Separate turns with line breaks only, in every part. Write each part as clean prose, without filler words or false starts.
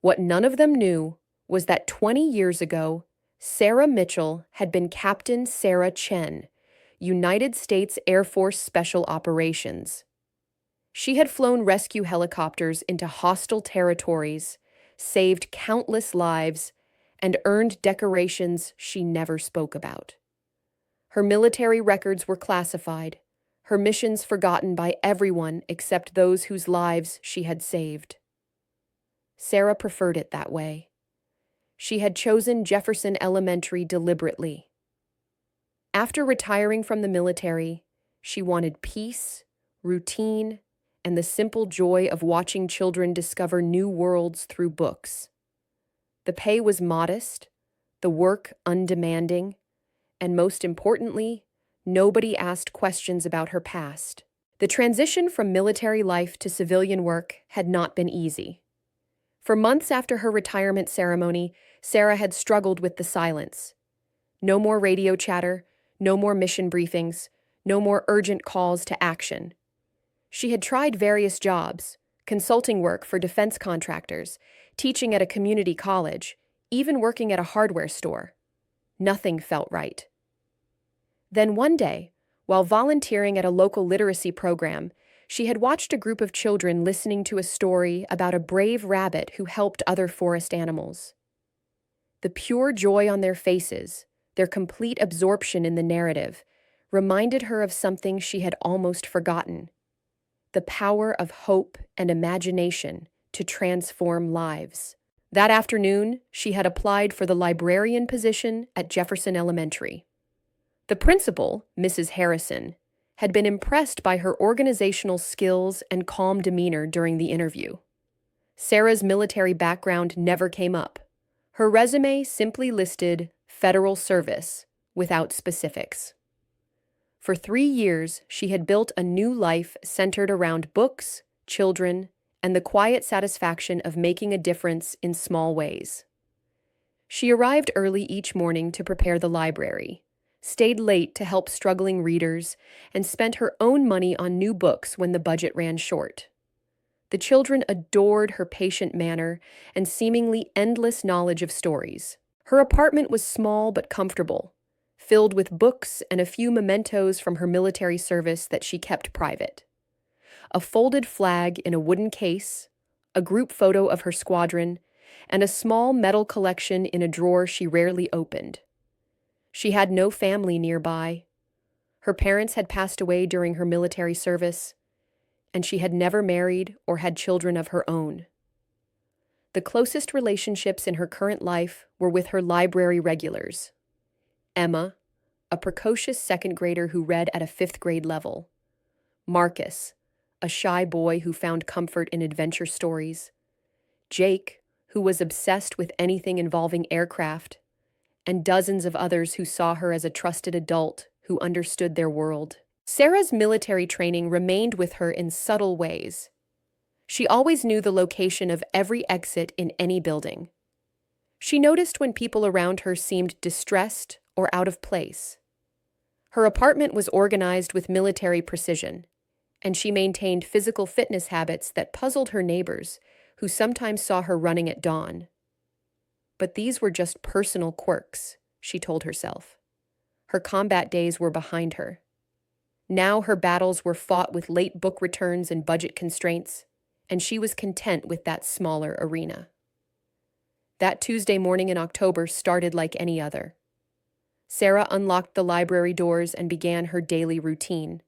What none of them knew was that 20 years ago, Sarah Mitchell had been Captain Sarah Chen, United States Air Force Special Operations. She had flown rescue helicopters into hostile territories, saved countless lives, and earned decorations she never spoke about. Her military records were classified, her missions forgotten by everyone except those whose lives she had saved. Sarah preferred it that way. She had chosen Jefferson Elementary deliberately. After retiring from the military, she wanted peace, routine, and the simple joy of watching children discover new worlds through books. The pay was modest, the work undemanding, and most importantly, nobody asked questions about her past. The transition from military life to civilian work had not been easy. For months after her retirement ceremony, Sarah had struggled with the silence. No more radio chatter, no more mission briefings, no more urgent calls to action. She had tried various jobs, consulting work for defense contractors, teaching at a community college, even working at a hardware store. Nothing felt right. Then one day, while volunteering at a local literacy program, she had watched a group of children listening to a story about a brave rabbit who helped other forest animals. The pure joy on their faces, their complete absorption in the narrative, reminded her of something she had almost forgotten: the power of hope and imagination to transform lives. That afternoon, she had applied for the librarian position at Jefferson Elementary. The principal, Mrs. Harrison, had been impressed by her organizational skills and calm demeanor during the interview. Sarah's military background never came up. Her resume simply listed federal service without specifics. For 3 years, she had built a new life centered around books, children, and the quiet satisfaction of making a difference in small ways. She arrived early each morning to prepare the library, stayed late to help struggling readers, and spent her own money on new books when the budget ran short. The children adored her patient manner and seemingly endless knowledge of stories. Her apartment was small but comfortable, filled with books and a few mementos from her military service that she kept private. A folded flag in a wooden case, a group photo of her squadron, and a small metal collection in a drawer she rarely opened. She had no family nearby. Her parents had passed away during her military service, and she had never married or had children of her own. The closest relationships in her current life were with her library regulars: Emma, a precocious second grader who read at a 5th grade level; Marcus, a shy boy who found comfort in adventure stories; Jake, who was obsessed with anything involving aircraft; and dozens of others who saw her as a trusted adult who understood their world. Sarah's military training remained with her in subtle ways. She always knew the location of every exit in any building. She noticed when people around her seemed distressed or out of place. Her apartment was organized with military precision, and she maintained physical fitness habits that puzzled her neighbors, who sometimes saw her running at dawn. But these were just personal quirks, she told herself. Her combat days were behind her. Now her battles were fought with late book returns and budget constraints, and she was content with that smaller arena. That Tuesday morning in October started like any other. Sarah unlocked the library doors and began her daily routine,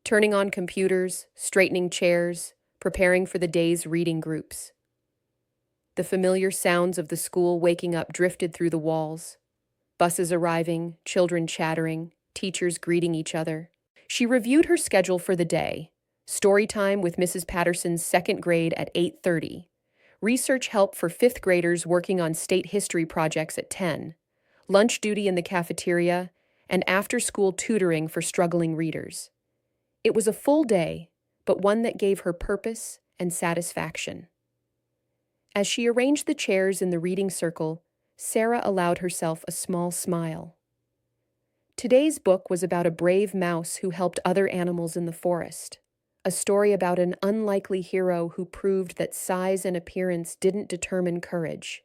turning on computers, straightening chairs, preparing for the day's reading groups. The familiar sounds of the school waking up drifted through the walls. Buses arriving, children chattering, teachers greeting each other. She reviewed her schedule for the day: story time with Mrs. Patterson's 2nd grade at 8:30, research help for 5th graders working on state history projects at 10, lunch duty in the cafeteria, and after-school tutoring for struggling readers. It was a full day, but one that gave her purpose and satisfaction. As she arranged the chairs in the reading circle, Sarah allowed herself a small smile. Today's book was about a brave mouse who helped other animals in the forest, a story about an unlikely hero who proved that size and appearance didn't determine courage.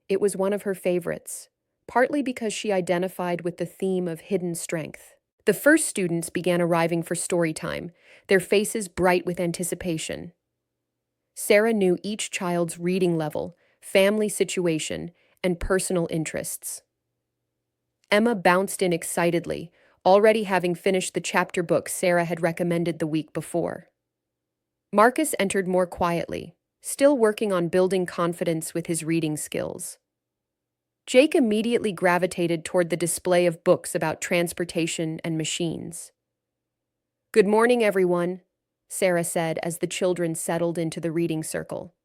It was one of her favorites, partly because she identified with the theme of hidden strength. The first students began arriving for story time, their faces bright with anticipation. Sarah knew each child's reading level, family situation, and personal interests. Emma bounced in excitedly, already having finished the chapter book Sarah had recommended the week before. Marcus entered more quietly, still working on building confidence with his reading skills. Jake immediately gravitated toward the display of books about transportation and machines. "Good morning, everyone," Sarah said as the children settled into the reading circle.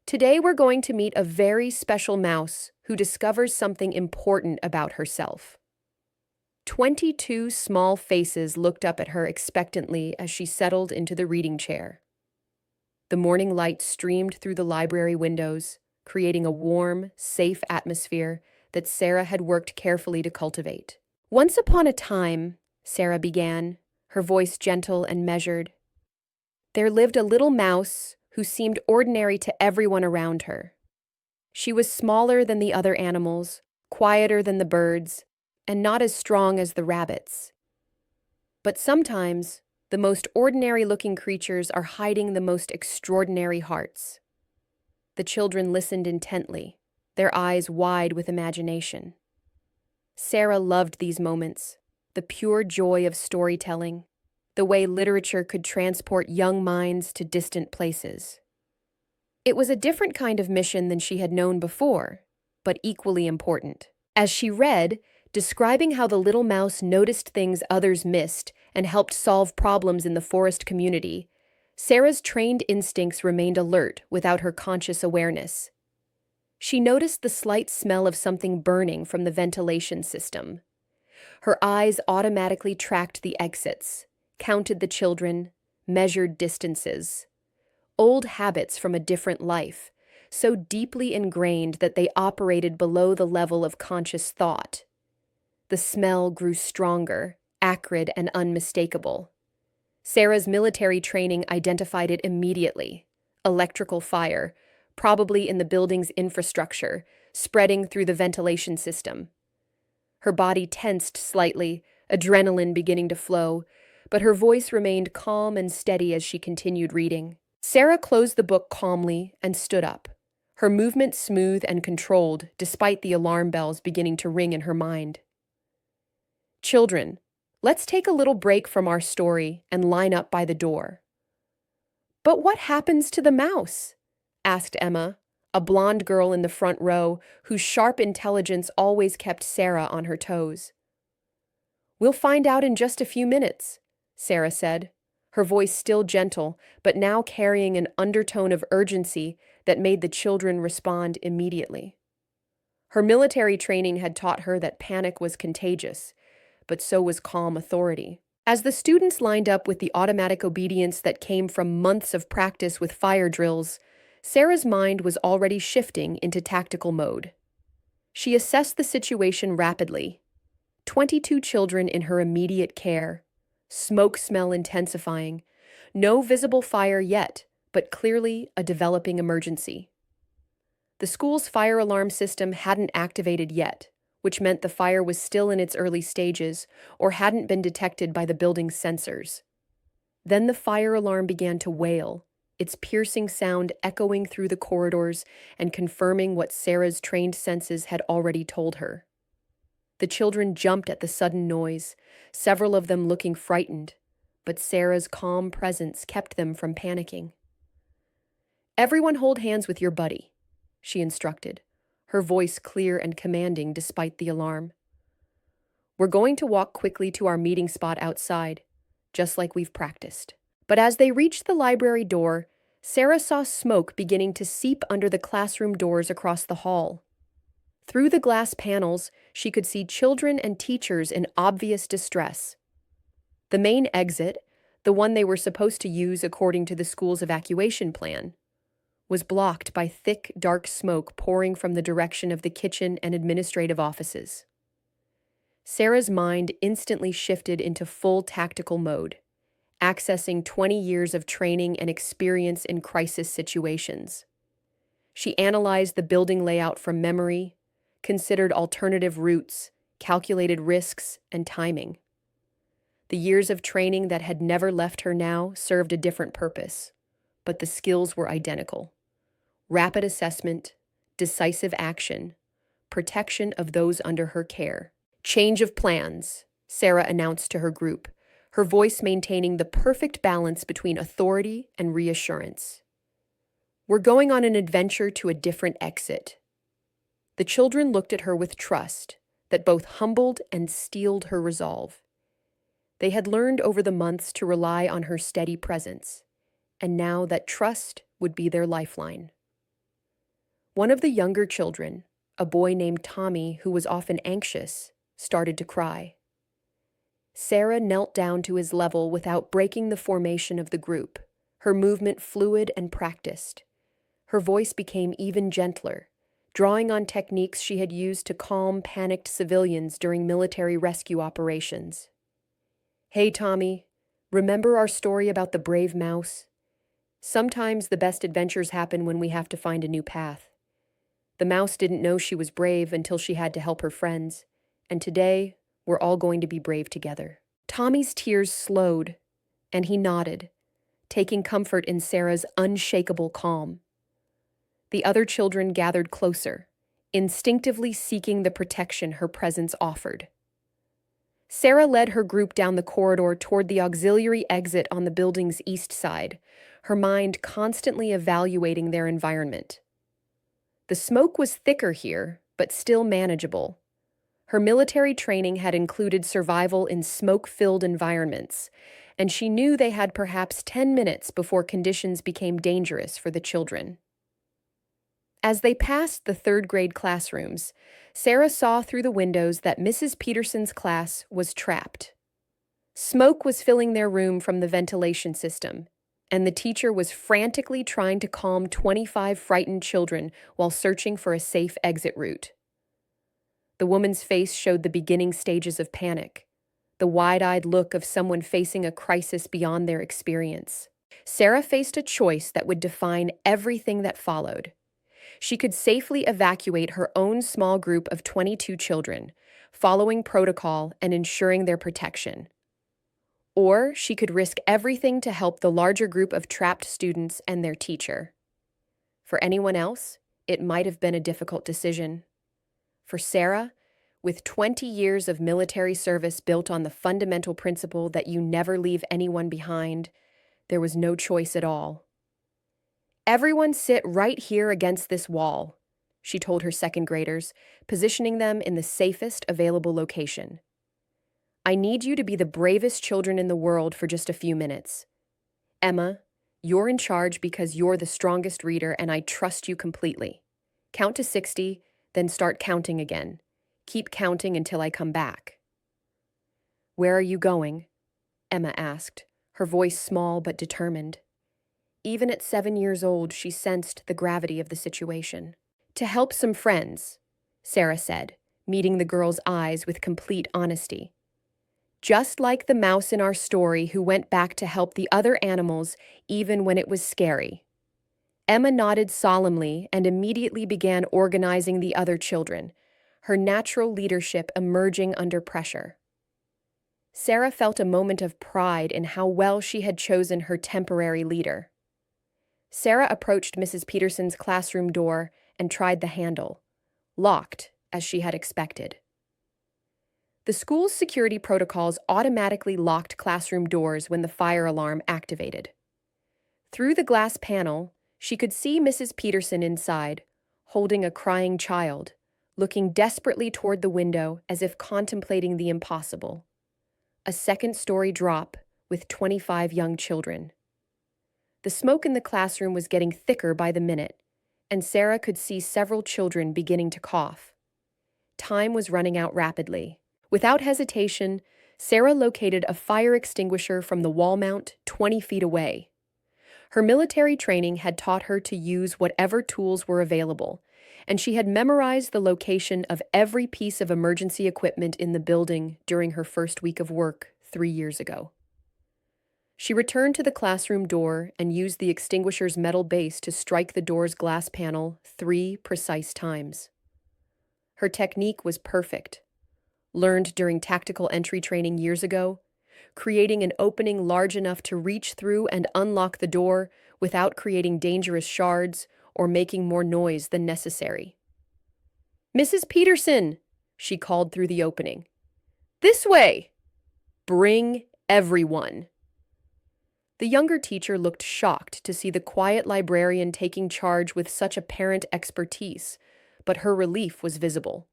"Today we're going to meet a very special mouse who discovers something important about herself." 22 small faces looked up at her expectantly as she settled into the reading chair. The morning light streamed through the library windows, creating a warm, safe atmosphere that Sarah had worked carefully to cultivate. "Once upon a time," Sarah began, her voice gentle and measured, "there lived a little mouse who seemed ordinary to everyone around her. She was smaller than the other animals, quieter than the birds, and not as strong as the rabbits. But sometimes, the most ordinary-looking creatures are hiding the most extraordinary hearts." The children listened intently, their eyes wide with imagination. Sarah loved these moments, the pure joy of storytelling, the way literature could transport young minds to distant places. It was a different kind of mission than she had known before, but equally important. As she read, describing how the little mouse noticed things others missed and helped solve problems in the forest community, Sarah's trained instincts remained alert without her conscious awareness. She noticed the slight smell of something burning from the ventilation system. Her eyes automatically tracked the exits, counted the children, measured distances. Old habits from a different life, so deeply ingrained that they operated below the level of conscious thought. The smell grew stronger, acrid, and unmistakable. Sarah's military training identified it immediately. Electrical fire, probably in the building's infrastructure, spreading through the ventilation system. Her body tensed slightly, adrenaline beginning to flow, but her voice remained calm and steady as she continued reading. Sarah closed the book calmly and stood up, her movement smooth and controlled despite the alarm bells beginning to ring in her mind. "Children, let's take a little break from our story and line up by the door." "But what happens to the mouse?" asked Emma, a blonde girl in the front row whose sharp intelligence always kept Sarah on her toes. "We'll find out in just a few minutes," Sarah said, her voice still gentle, but now carrying an undertone of urgency that made the children respond immediately. Her military training had taught her that panic was contagious, but so was calm authority. As the students lined up with the automatic obedience that came from months of practice with fire drills, Sarah's mind was already shifting into tactical mode. She assessed the situation rapidly. 22 children in her immediate care, smoke smell intensifying, no visible fire yet, but clearly a developing emergency. The school's fire alarm system hadn't activated yet, which meant the fire was still in its early stages or hadn't been detected by the building's sensors. Then the fire alarm began to wail, its piercing sound echoing through the corridors and confirming what Sarah's trained senses had already told her. The children jumped at the sudden noise, several of them looking frightened, but Sarah's calm presence kept them from panicking. "Everyone hold hands with your buddy," she instructed, her voice clear and commanding despite the alarm. "We're going to walk quickly to our meeting spot outside, just like we've practiced." But as they reached the library door, Sarah saw smoke beginning to seep under the classroom doors across the hall. Through the glass panels, she could see children and teachers in obvious distress. The main exit, the one they were supposed to use according to the school's evacuation plan, was blocked by thick, dark smoke pouring from the direction of the kitchen and administrative offices. Sarah's mind instantly shifted into full tactical mode. accessing 20 years of training and experience in crisis situations. She analyzed the building layout from memory, considered alternative routes, calculated risks, and timing. The years of training that had never left her now served a different purpose, but the skills were identical: rapid assessment, decisive action, protection of those under her care. "Change of plans," Sarah announced to her group, her voice maintaining the perfect balance between authority and reassurance. "We're going on an adventure to a different exit." The children looked at her with trust that both humbled and steeled her resolve. They had learned over the months to rely on her steady presence, and now that trust would be their lifeline. One of the younger children, a boy named Tommy who was often anxious, started to cry. Sarah knelt down to his level without breaking the formation of the group, her movement fluid and practiced. Her voice became even gentler, drawing on techniques she had used to calm panicked civilians during military rescue operations. "Hey, Tommy, remember our story about the brave mouse? Sometimes the best adventures happen when we have to find a new path. The mouse didn't know she was brave until she had to help her friends, and today we're all going to be brave together." Tommy's tears slowed, and he nodded, taking comfort in Sarah's unshakable calm. The other children gathered closer, instinctively seeking the protection her presence offered. Sarah led her group down the corridor toward the auxiliary exit on the building's east side, her mind constantly evaluating their environment. The smoke was thicker here, but still manageable. Her military training had included survival in smoke-filled environments, and she knew they had perhaps 10 minutes before conditions became dangerous for the children. As they passed the third-grade classrooms, Sarah saw through the windows that Mrs. Peterson's class was trapped. Smoke was filling their room from the ventilation system, and the teacher was frantically trying to calm 25 frightened children while searching for a safe exit route. The woman's face showed the beginning stages of panic, the wide-eyed look of someone facing a crisis beyond their experience. Sarah faced a choice that would define everything that followed. She could safely evacuate her own small group of 22 children, following protocol and ensuring their protection. Or she could risk everything to help the larger group of trapped students and their teacher. For anyone else, it might have been a difficult decision. For Sarah, with 20 years of military service built on the fundamental principle that you never leave anyone behind, there was no choice at all. "Everyone sit right here against this wall," she told her second graders, positioning them in the safest available location. "I need you to be the bravest children in the world for just a few minutes. Emma, you're in charge because you're the strongest reader and I trust you completely. Count to 60, then start counting again. Keep counting until I come back." "Where are you going?" Emma asked, her voice small but determined. Even at 7 years old, she sensed the gravity of the situation. "To help some friends," Sarah said, meeting the girl's eyes with complete honesty. "Just like the mouse in our story who went back to help the other animals even when it was scary." Emma nodded solemnly and immediately began organizing the other children, her natural leadership emerging under pressure. Sarah felt a moment of pride in how well she had chosen her temporary leader. Sarah approached Mrs. Peterson's classroom door and tried the handle, locked, as she had expected. The school's security protocols automatically locked classroom doors when the fire alarm activated. Through the glass panel, she could see Mrs. Peterson inside, holding a crying child, looking desperately toward the window as if contemplating the impossible. A second-story drop with 25 young children. The smoke in the classroom was getting thicker by the minute, and Sarah could see several children beginning to cough. Time was running out rapidly. Without hesitation, Sarah located a fire extinguisher from the wall mount 20 feet away. Her military training had taught her to use whatever tools were available, and she had memorized the location of every piece of emergency equipment in the building during her first week of work 3 years ago. She returned to the classroom door and used the extinguisher's metal base to strike the door's glass panel 3 precise times. Her technique was perfect, learned during tactical entry training years ago, creating an opening large enough to reach through and unlock the door without creating dangerous shards or making more noise than necessary. "Mrs. Peterson," she called through the opening. "This way! Bring everyone." The younger teacher looked shocked to see the quiet librarian taking charge with such apparent expertise, but her relief was visible.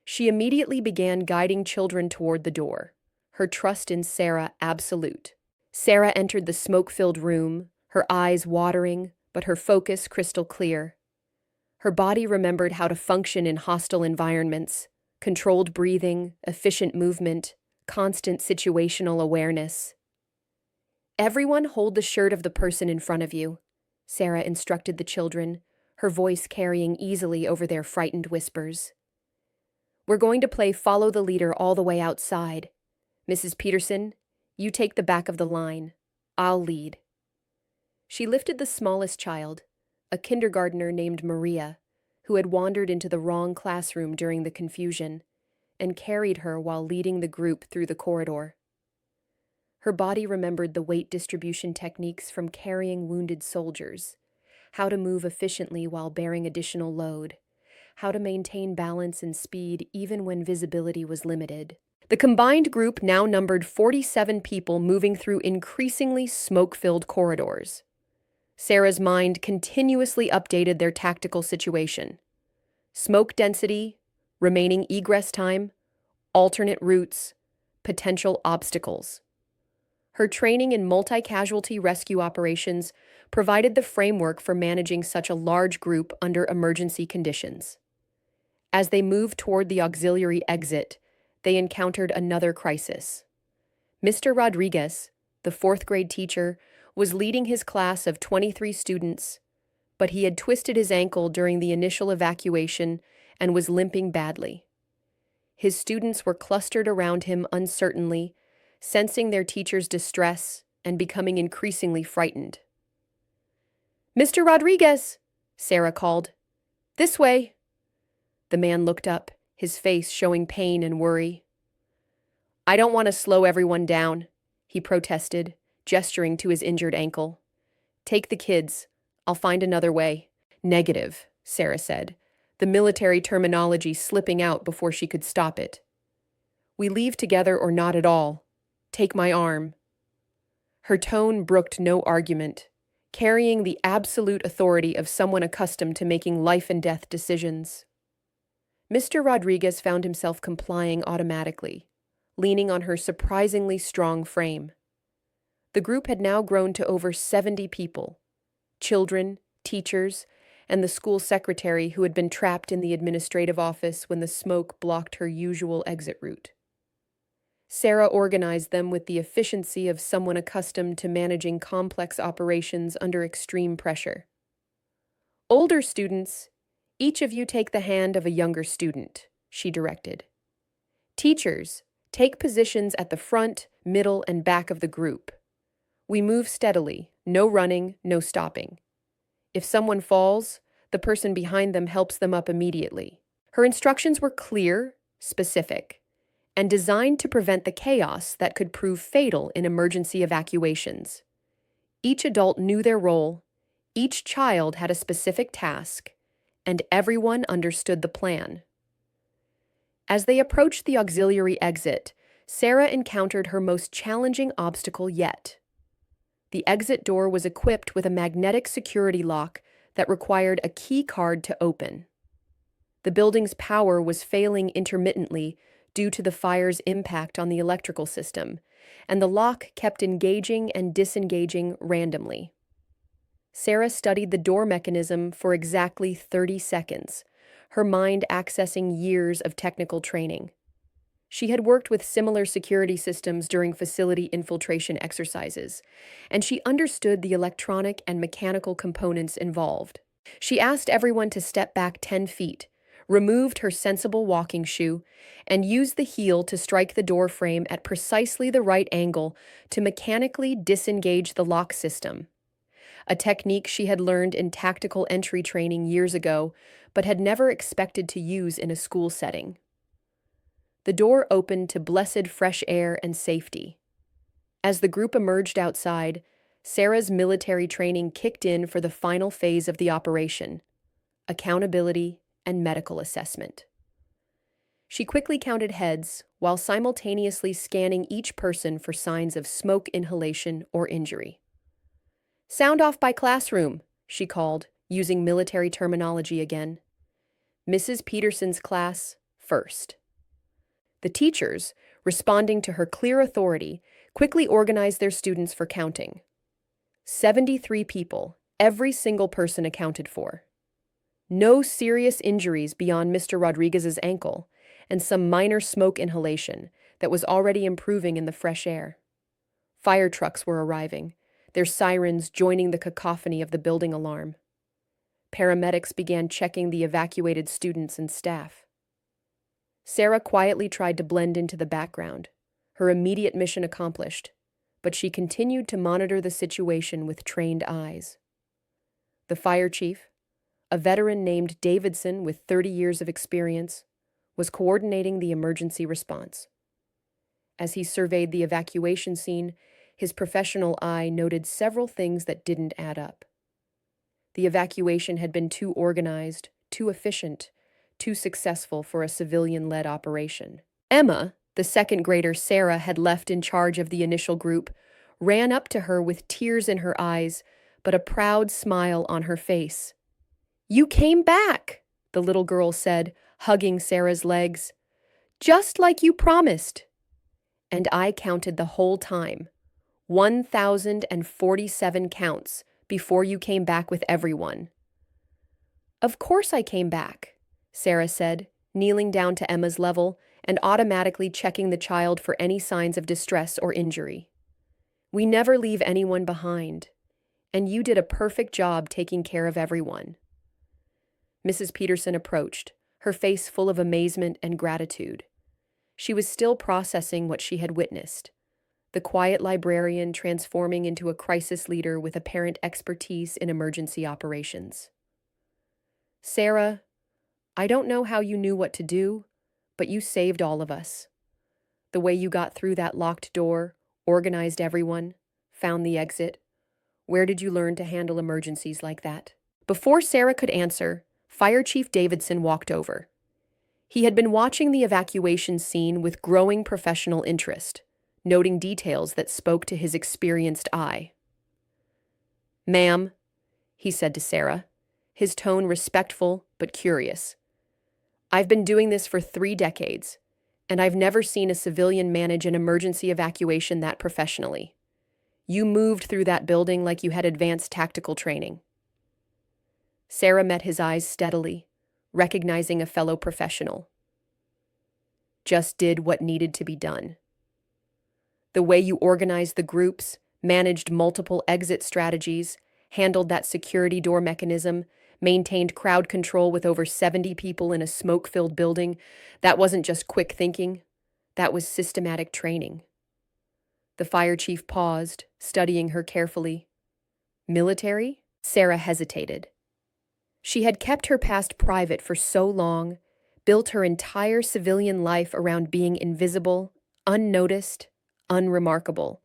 She immediately began guiding children toward the door, her trust in Sarah absolute. Sarah entered the smoke-filled room, her eyes watering, but her focus crystal clear. Her body remembered how to function in hostile environments: controlled breathing, efficient movement, constant situational awareness. "Everyone hold the shirt of the person in front of you," Sarah instructed the children, her voice carrying easily over their frightened whispers. "We're going to play follow the leader all the way outside. Mrs. Peterson, you take the back of the line. I'll lead." She lifted the smallest child, a kindergartner named Maria, who had wandered into the wrong classroom during the confusion, and carried her while leading the group through the corridor. Her body remembered the weight distribution techniques from carrying wounded soldiers, how to move efficiently while bearing additional load, how to maintain balance and speed even when visibility was limited. The combined group now numbered 47 people moving through increasingly smoke-filled corridors. Sarah's mind continuously updated their tactical situation: smoke density, remaining egress time, alternate routes, potential obstacles. Her training in multi-casualty rescue operations provided the framework for managing such a large group under emergency conditions. As they moved toward the auxiliary exit, they encountered another crisis. Mr. Rodriguez, the fourth-grade teacher, was leading his class of 23 students, but he had twisted his ankle during the initial evacuation and was limping badly. His students were clustered around him uncertainly, sensing their teacher's distress and becoming increasingly frightened. "Mr. Rodriguez," Sarah called. "This way." The man looked up, his face showing pain and worry. "I don't want to slow everyone down," he protested, gesturing to his injured ankle. "Take the kids. I'll find another way." "Negative," Sarah said, the military terminology slipping out before she could stop it. "We leave together or not at all. Take my arm." Her tone brooked no argument, carrying the absolute authority of someone accustomed to making life-and-death decisions. Mr. Rodriguez found himself complying automatically, leaning on her surprisingly strong frame. The group had now grown to over 70 people: children, teachers, and the school secretary who had been trapped in the administrative office when the smoke blocked her usual exit route. Sarah organized them with the efficiency of someone accustomed to managing complex operations under extreme pressure. "Older students, each of you take the hand of a younger student," she directed. "Teachers, take positions at the front, middle, and back of the group. We move steadily, no running, no stopping. If someone falls, the person behind them helps them up immediately." Her instructions were clear, specific, and designed to prevent the chaos that could prove fatal in emergency evacuations. Each adult knew their role, each child had a specific task, and everyone understood the plan. As they approached the auxiliary exit, Sarah encountered her most challenging obstacle yet. The exit door was equipped with a magnetic security lock that required a key card to open. The building's power was failing intermittently due to the fire's impact on the electrical system, and the lock kept engaging and disengaging randomly. Sarah studied the door mechanism for exactly 30 seconds, her mind accessing years of technical training. She had worked with similar security systems during facility infiltration exercises, and she understood the electronic and mechanical components involved. She asked everyone to step back 10 feet, removed her sensible walking shoe, and used the heel to strike the door frame at precisely the right angle to mechanically disengage the lock system, a technique she had learned in tactical entry training years ago, but had never expected to use in a school setting. The door opened to blessed fresh air and safety. As the group emerged outside, Sarah's military training kicked in for the final phase of the operation: accountability and medical assessment. She quickly counted heads while simultaneously scanning each person for signs of smoke inhalation or injury. "Sound off by classroom," she called, using military terminology again. "Mrs. Peterson's class first." The teachers, responding to her clear authority, quickly organized their students for counting. 73 people, every single person accounted for. No serious injuries beyond Mr. Rodriguez's ankle, and some minor smoke inhalation that was already improving in the fresh air. Fire trucks were arriving, their sirens joining the cacophony of the building alarm. Paramedics began checking the evacuated students and staff. Sarah quietly tried to blend into the background, her immediate mission accomplished, but she continued to monitor the situation with trained eyes. The fire chief, a veteran named Davidson with 30 years of experience, was coordinating the emergency response. As he surveyed the evacuation scene, his professional eye noted several things that didn't add up. The evacuation had been too organized, too efficient, too successful for a civilian-led operation. Emma, the second grader Sarah had left in charge of the initial group, ran up to her with tears in her eyes, but a proud smile on her face. "You came back," the little girl said, hugging Sarah's legs. "Just like you promised." "And I counted the whole time. 1,047 counts before you came back with everyone." "Of course I came back," Sarah said, kneeling down to Emma's level and automatically checking the child for any signs of distress or injury. "We never leave anyone behind, and you did a perfect job taking care of everyone." Mrs. Peterson approached, her face full of amazement and gratitude. She was still processing what she had witnessed: the quiet librarian transforming into a crisis leader with apparent expertise in emergency operations. "Sarah, I don't know how you knew what to do, but you saved all of us. The way you got through that locked door, organized everyone, found the exit. Where did you learn to handle emergencies like that?" Before Sarah could answer, Fire Chief Davidson walked over. He had been watching the evacuation scene with growing professional interest, noting details that spoke to his experienced eye. "Ma'am," he said to Sarah, his tone respectful but curious, "I've been doing this for 3 decades, and I've never seen a civilian manage an emergency evacuation that professionally. You moved through that building like you had advanced tactical training." Sarah met his eyes steadily, recognizing a fellow professional. "Just did what needed to be done. The way you organized the groups, managed multiple exit strategies, handled that security door mechanism, maintained crowd control with over 70 people in a smoke-filled building, that wasn't just quick thinking, that was systematic training." The fire chief paused, studying her carefully. "Military?" Sarah hesitated. She had kept her past private for so long, built her entire civilian life around being invisible, unnoticed, unremarkable.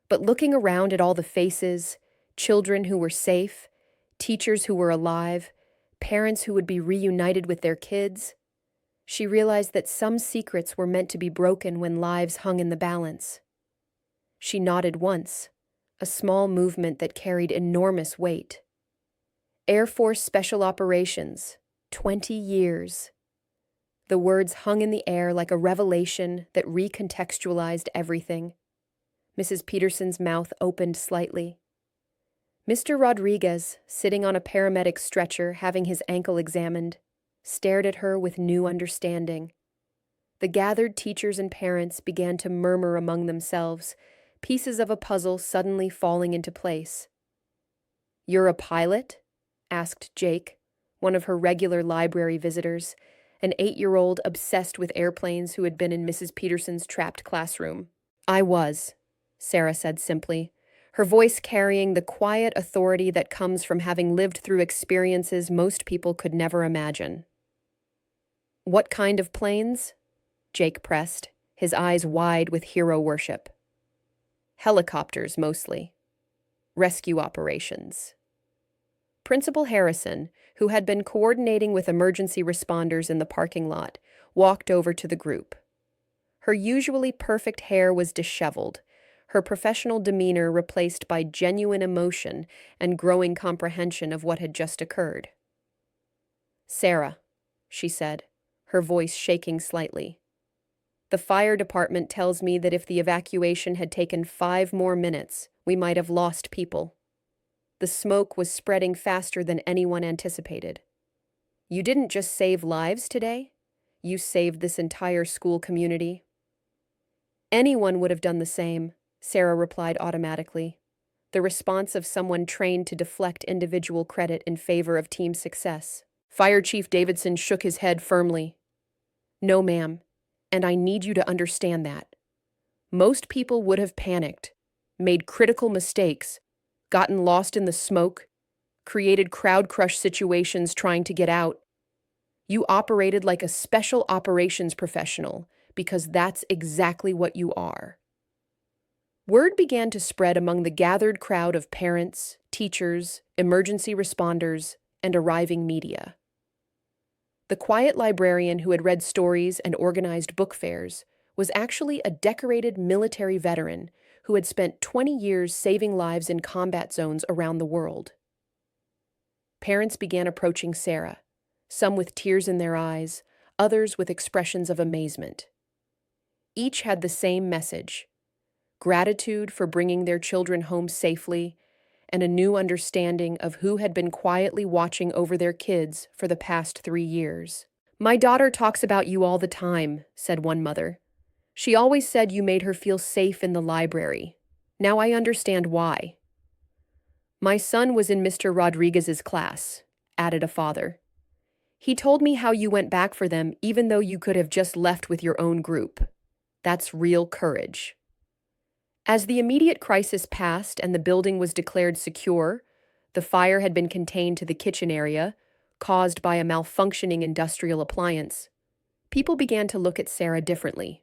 But looking around at all the faces, children who were safe, teachers who were alive, parents who would be reunited with their kids, she realized that some secrets were meant to be broken when lives hung in the balance. She nodded once, a small movement that carried enormous weight. "Air Force Special Operations, 20 years." The words hung in the air like a revelation that recontextualized everything. Mrs. Peterson's mouth opened slightly. Mr. Rodriguez, sitting on a paramedic stretcher having his ankle examined, stared at her with new understanding. The gathered teachers and parents began to murmur among themselves, pieces of a puzzle suddenly falling into place. "You're a pilot?" asked Jake, one of her regular library visitors, an 8-year-old obsessed with airplanes who had been in Mrs. Peterson's trapped classroom. I was, Sarah said simply, her voice carrying the quiet authority that comes from having lived through experiences most people could never imagine. What kind of planes? Jake pressed, his eyes wide with hero worship. Helicopters, mostly. Rescue operations. Principal Harrison, who had been coordinating with emergency responders in the parking lot, walked over to the group. Her usually perfect hair was disheveled, her professional demeanor replaced by genuine emotion and growing comprehension of what had just occurred. "Sarah," she said, her voice shaking slightly. "The fire department tells me that if the evacuation had taken 5 more minutes, we might have lost people. The smoke was spreading faster than anyone anticipated. You didn't just save lives today, you saved this entire school community." "Anyone would have done the same," Sarah replied automatically, the response of someone trained to deflect individual credit in favor of team success. Fire Chief Davidson shook his head firmly. "No, ma'am, and I need you to understand that. Most people would have panicked, made critical mistakes, gotten lost in the smoke, created crowd crush situations trying to get out. You operated like a special operations professional because that's exactly what you are." Word began to spread among the gathered crowd of parents, teachers, emergency responders, and arriving media. The quiet librarian who had read stories and organized book fairs was actually a decorated military veteran who had spent 20 years saving lives in combat zones around the world. Parents began approaching Sarah, some with tears in their eyes, others with expressions of amazement. Each had the same message: gratitude for bringing their children home safely, and a new understanding of who had been quietly watching over their kids for the past 3 years. "My daughter talks about you all the time," said one mother. "She always said you made her feel safe in the library. Now I understand why." "My son was in Mr. Rodriguez's class," added a father. "He told me how you went back for them even though you could have just left with your own group. That's real courage." As the immediate crisis passed and the building was declared secure, the fire had been contained to the kitchen area, caused by a malfunctioning industrial appliance, people began to look at Sarah differently.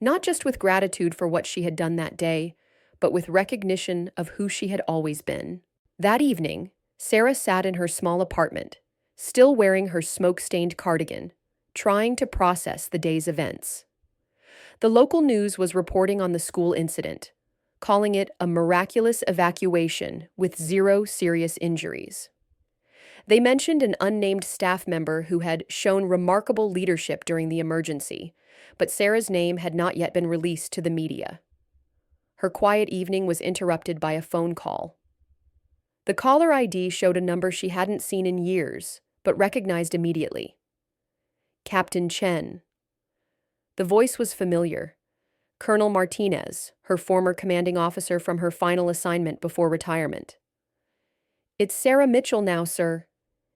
Not just with gratitude for what she had done that day, but with recognition of who she had always been. That evening, Sarah sat in her small apartment, still wearing her smoke-stained cardigan, trying to process the day's events. The local news was reporting on the school incident, calling it a miraculous evacuation with 0 serious injuries. They mentioned an unnamed staff member who had shown remarkable leadership during the emergency, but Sarah's name had not yet been released to the media. Her quiet evening was interrupted by a phone call. The caller ID showed a number she hadn't seen in years, but recognized immediately. Captain Chen. The voice was familiar. Colonel Martinez, her former commanding officer from her final assignment before retirement. "It's Sarah Mitchell now, sir,"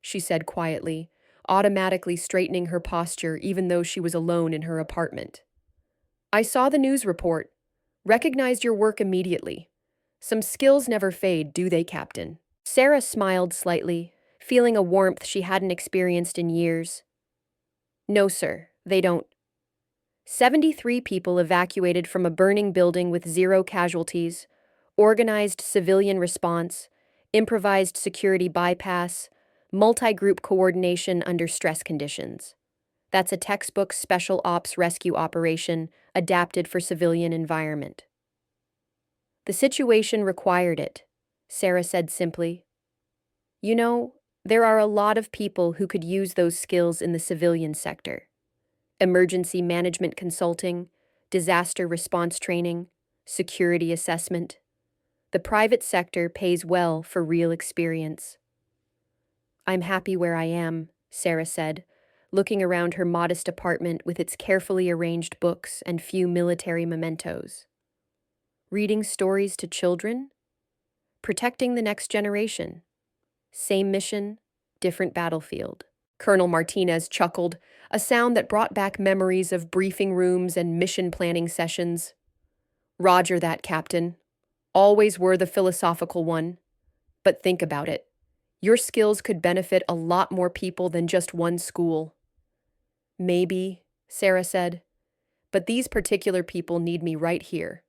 she said quietly, automatically straightening her posture even though she was alone in her apartment. "I saw the news report. Recognized your work immediately. Some skills never fade, do they, Captain?" Sarah smiled slightly, feeling a warmth she hadn't experienced in years. "No, sir, they don't. 73 people evacuated from a burning building with 0 casualties, organized civilian response, improvised security bypass, multi-group coordination under stress conditions. That's a textbook special ops rescue operation adapted for civilian environment." "The situation required it," Sarah said simply. "You know, there are a lot of people who could use those skills in the civilian sector. Emergency management consulting, disaster response training, security assessment. The private sector pays well for real experience." "I'm happy where I am," Sarah said, looking around her modest apartment with its carefully arranged books and few military mementos. "Reading stories to children? Protecting the next generation. Same mission, Different battlefield. Colonel Martinez chuckled, a sound that brought back memories of briefing rooms and mission planning sessions. Roger that, Captain. Always were the philosophical one. But think about it. Your skills could benefit a lot more people than just one school. Maybe, Sarah said, but these particular people need me right here.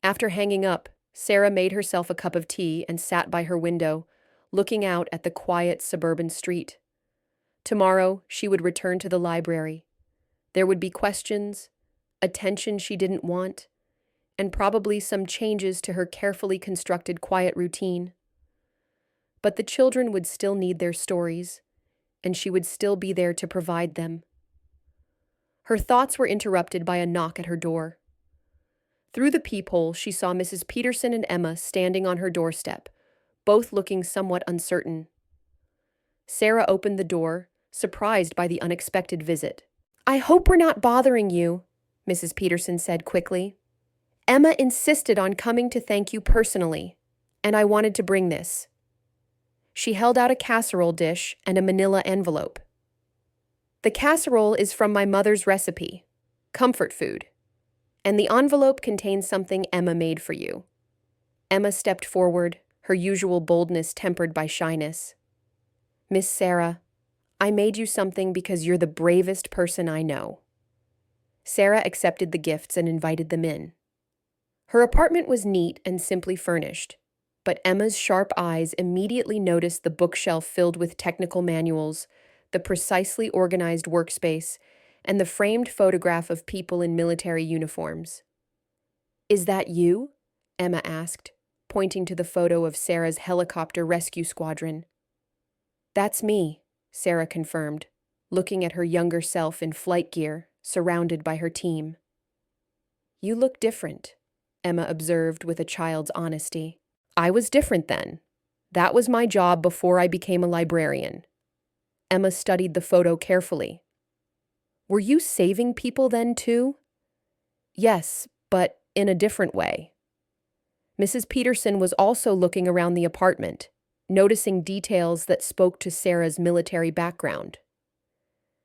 After hanging up, Sarah made herself a cup of tea and sat by her window, looking out at the quiet suburban street. Tomorrow, she would return to the library. There would be questions, attention she didn't want, and probably some changes to her carefully constructed quiet routine. But the children would still need their stories, and she would still be there to provide them. Her thoughts were interrupted by a knock at her door. Through the peephole, she saw Mrs. Peterson and Emma standing on her doorstep, both looking somewhat uncertain. Sarah opened the door, surprised by the unexpected visit. "I hope we're not bothering you," Mrs. Peterson said quickly. "Emma insisted on coming to thank you personally, and I wanted to bring this." She held out a casserole dish and a manila envelope. "The casserole is from my mother's recipe, comfort food, and the envelope contains something Emma made for you." Emma stepped forward, her usual boldness tempered by shyness. "Miss Sarah, I made you something because you're the bravest person I know." Sarah accepted the gifts and invited them in. Her apartment was neat and simply furnished, but Emma's sharp eyes immediately noticed the bookshelf filled with technical manuals, the precisely organized workspace, and the framed photograph of people in military uniforms. "Is that you?" Emma asked, pointing to the photo of Sarah's helicopter rescue squadron. "That's me," Sarah confirmed, looking at her younger self in flight gear, surrounded by her team. "You look different," Emma observed with a child's honesty. "I was different then. That was my job before I became a librarian." Emma studied the photo carefully. "Were you saving people then too?" "Yes, but in a different way." Mrs. Peterson was also looking around the apartment, noticing details that spoke to Sarah's military background.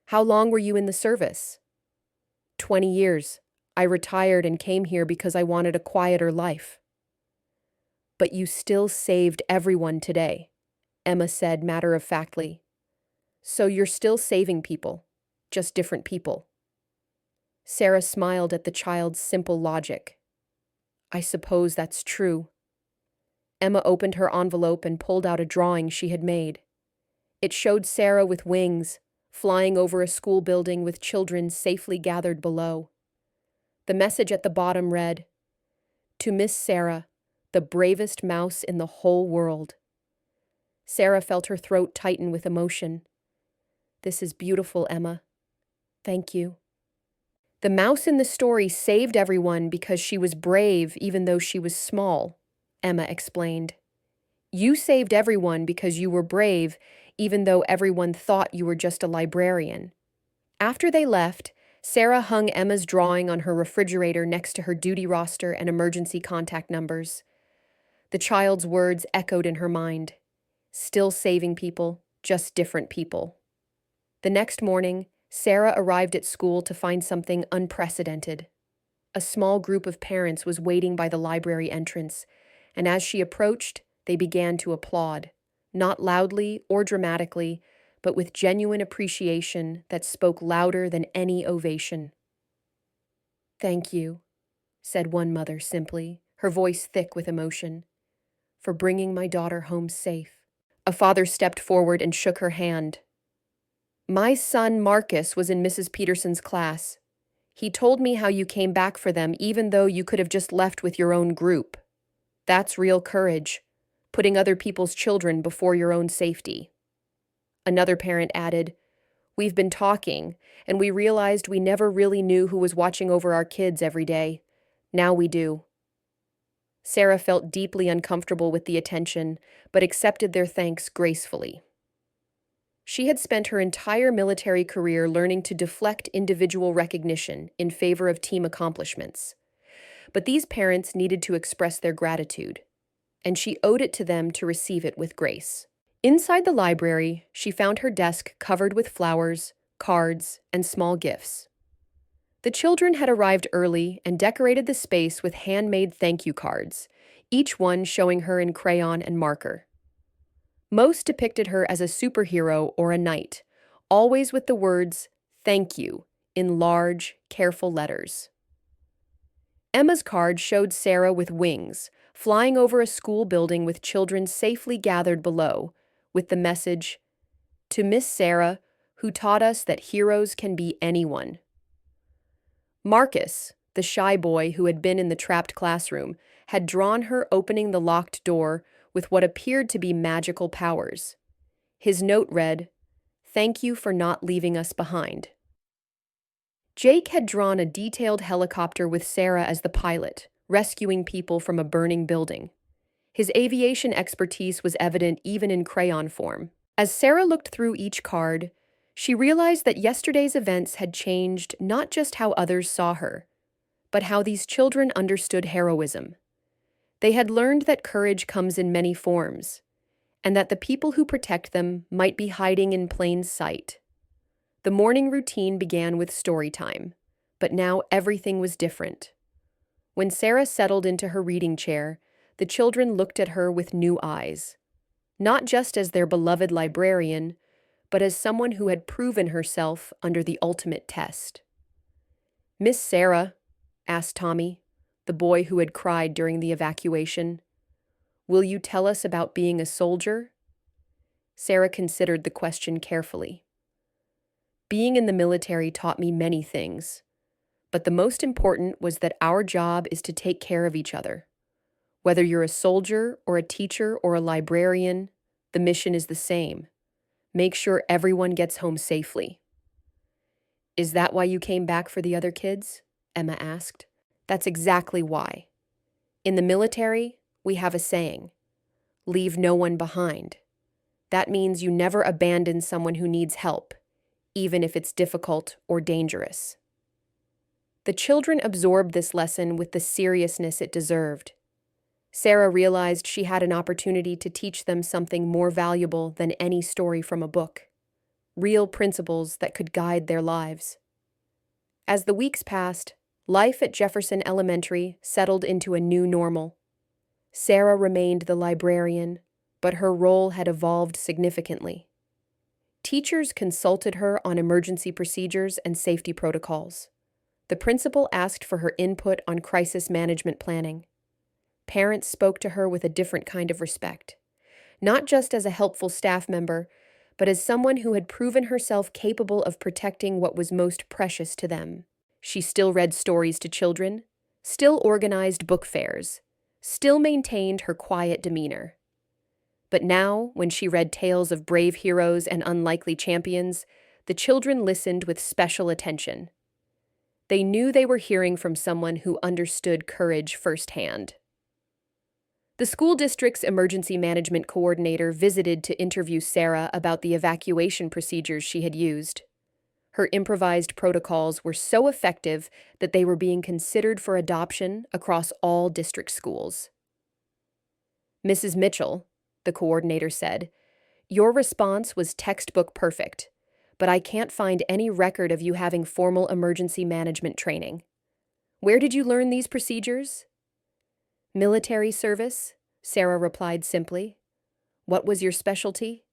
"How long were you in the service?" 20 years. I retired and came here because I wanted a quieter life." "But you still saved everyone today," Emma said matter-of-factly. "So you're still saving people, just different people." Sarah smiled at the child's simple logic. "I suppose that's true." Emma opened her envelope and pulled out a drawing she had made. It showed Sarah with wings, flying over a school building with children safely gathered below. The message at the bottom read, "To Miss Sarah, the bravest mouse in the whole world." Sarah felt her throat tighten with emotion. "This is beautiful, Emma. Thank you." "The mouse in the story saved everyone because she was brave even though she was small," Emma explained. "You saved everyone because you were brave even though everyone thought you were just a librarian." After they left, Sarah hung Emma's drawing on her refrigerator next to her duty roster and emergency contact numbers. The child's words echoed in her mind. Still saving people, just different people. The next morning, Sarah arrived at school to find something unprecedented. A small group of parents was waiting by the library entrance, and as she approached, they began to applaud, not loudly or dramatically, but with genuine appreciation that spoke louder than any ovation. "Thank you," said one mother simply, her voice thick with emotion, "for bringing my daughter home safe." A father stepped forward and shook her hand. "My son Marcus was in Mrs. Peterson's class. He told me how you came back for them even though you could have just left with your own group. That's real courage, putting other people's children before your own safety." Another parent added, "We've been talking, and we realized we never really knew who was watching over our kids every day. Now we do." Sarah felt deeply uncomfortable with the attention, but accepted their thanks gracefully. She had spent her entire military career learning to deflect individual recognition in favor of team accomplishments. But these parents needed to express their gratitude, and she owed it to them to receive it with grace. Inside the library, she found her desk covered with flowers, cards, and small gifts. The children had arrived early and decorated the space with handmade thank you cards, each one showing her in crayon and marker. Most depicted her as a superhero or a knight, always with the words, "Thank you," in large, careful letters. Emma's card showed Sarah with wings, flying over a school building with children safely gathered below, with the message, "To Miss Sarah, who taught us that heroes can be anyone." Marcus, the shy boy who had been in the trapped classroom, had drawn her opening the locked door with what appeared to be magical powers. His note read, "Thank you for not leaving us behind." Jake had drawn a detailed helicopter with Sarah as the pilot, rescuing people from a burning building. His aviation expertise was evident even in crayon form. As Sarah looked through each card, she realized that yesterday's events had changed not just how others saw her, but how these children understood heroism. They had learned that courage comes in many forms, and that the people who protect them might be hiding in plain sight. The morning routine began with story time, but now everything was different. When Sarah settled into her reading chair, the children looked at her with new eyes, not just as their beloved librarian, but as someone who had proven herself under the ultimate test. "Miss Sarah," asked Tommy, the boy who had cried during the evacuation, "will you tell us about being a soldier?" Sarah considered the question carefully. "Being in the military taught me many things, but the most important was that our job is to take care of each other. Whether you're a soldier or a teacher or a librarian, the mission is the same. Make sure everyone gets home safely." "Is that why you came back for the other kids?" Emma asked. "That's exactly why. In the military, we have a saying, 'Leave no one behind.' That means you never abandon someone who needs help, even if it's difficult or dangerous." The children absorbed this lesson with the seriousness it deserved. Sarah realized she had an opportunity to teach them something more valuable than any story from a book, real principles that could guide their lives. As the weeks passed, life at Jefferson Elementary settled into a new normal. Sarah remained the librarian, but her role had evolved significantly. Teachers consulted her on emergency procedures and safety protocols. The principal asked for her input on crisis management planning. Parents spoke to her with a different kind of respect, not just as a helpful staff member, but as someone who had proven herself capable of protecting what was most precious to them. She still read stories to children, still organized book fairs, still maintained her quiet demeanor. But now, when she read tales of brave heroes and unlikely champions, the children listened with special attention. They knew they were hearing from someone who understood courage firsthand. The school district's emergency management coordinator visited to interview Sarah about the evacuation procedures she had used. Her improvised protocols were so effective that they were being considered for adoption across all district schools. "Mrs. Mitchell," the coordinator said, "your response was textbook perfect, but I can't find any record of you having formal emergency management training. Where did you learn these procedures?" "Military service," Sarah replied simply. "What was your specialty?"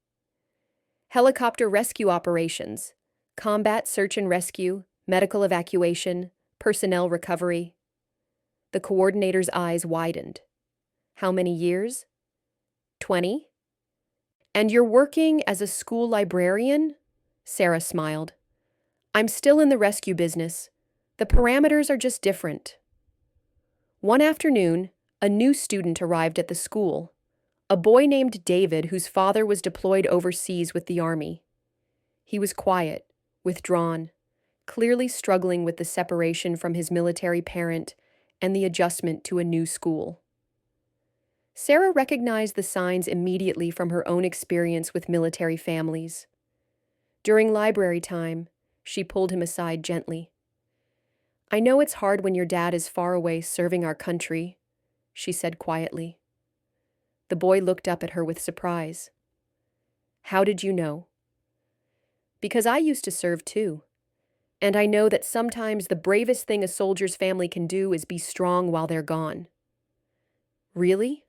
"Helicopter rescue operations, combat search and rescue, medical evacuation, personnel recovery." The coordinator's eyes widened. "How many years?" 20. "And you're working as a school librarian?" Sarah smiled. "I'm still in the rescue business. The parameters are just different." One afternoon, a new student arrived at the school, a boy named David whose father was deployed overseas with the army. He was quiet, withdrawn, clearly struggling with the separation from his military parent and the adjustment to a new school. Sarah recognized the signs immediately from her own experience with military families. During library time, she pulled him aside gently. "I know it's hard when your dad is far away serving our country," she said quietly. The boy looked up at her with surprise. How did you know? Because I used to serve too. And I know that sometimes the bravest thing a soldier's family can do is be strong while they're gone. Really?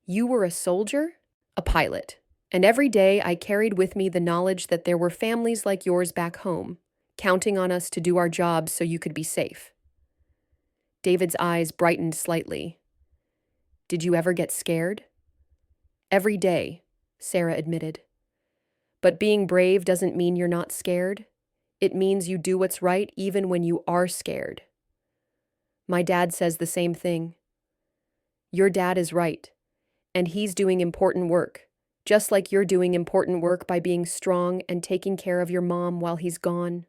You were a soldier? A pilot. And every day I carried with me the knowledge that there were families like yours back home, counting on us to do our jobs so you could be safe. David's eyes brightened slightly. Did you ever get scared? Every day, Sarah admitted. But being brave doesn't mean you're not scared. It means you do what's right even when you are scared. My dad says the same thing. Your dad is right, and he's doing important work, just like you're doing important work by being strong and taking care of your mom while he's gone.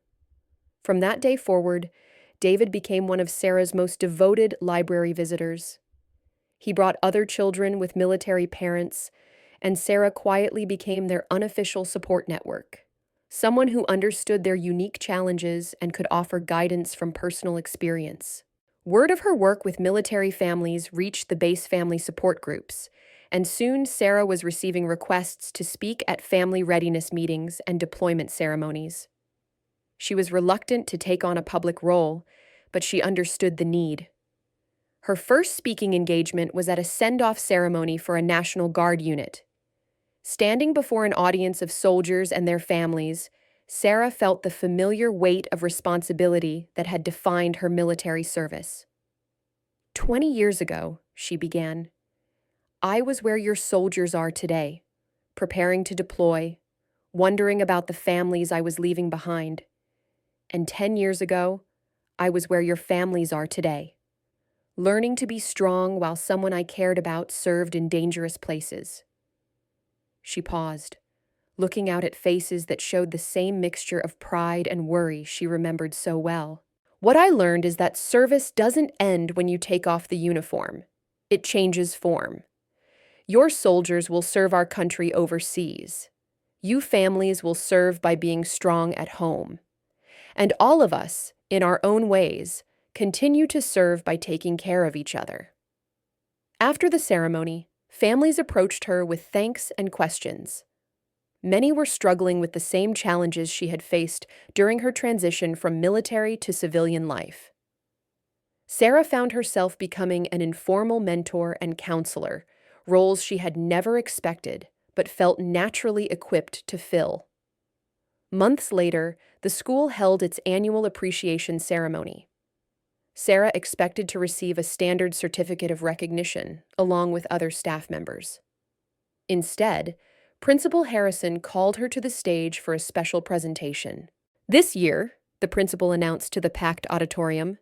From that day forward, David became one of Sarah's most devoted library visitors. He brought other children with military parents, and Sarah quietly became their unofficial support network, someone who understood their unique challenges and could offer guidance from personal experience. Word of her work with military families reached the base family support groups, and soon Sarah was receiving requests to speak at family readiness meetings and deployment ceremonies. She was reluctant to take on a public role, but she understood the need. Her first speaking engagement was at a send-off ceremony for a National Guard unit. Standing before an audience of soldiers and their families, Sarah felt the familiar weight of responsibility that had defined her military service. 20 years ago, she began, I was where your soldiers are today, preparing to deploy, wondering about the families I was leaving behind. And 10 years ago, I was where your families are today, learning to be strong while someone I cared about served in dangerous places. She paused, looking out at faces that showed the same mixture of pride and worry she remembered so well. What I learned is that service doesn't end when you take off the uniform. It changes form. Your soldiers will serve our country overseas. You families will serve by being strong at home. And all of us, in our own ways, continue to serve by taking care of each other. After the ceremony, families approached her with thanks and questions. Many were struggling with the same challenges she had faced during her transition from military to civilian life. Sarah found herself becoming an informal mentor and counselor, roles she had never expected but felt naturally equipped to fill. Months later, the school held its annual appreciation ceremony. Sarah expected to receive a standard certificate of recognition, along with other staff members. Instead, Principal Harrison called her to the stage for a special presentation. This year, the principal announced to the packed auditorium,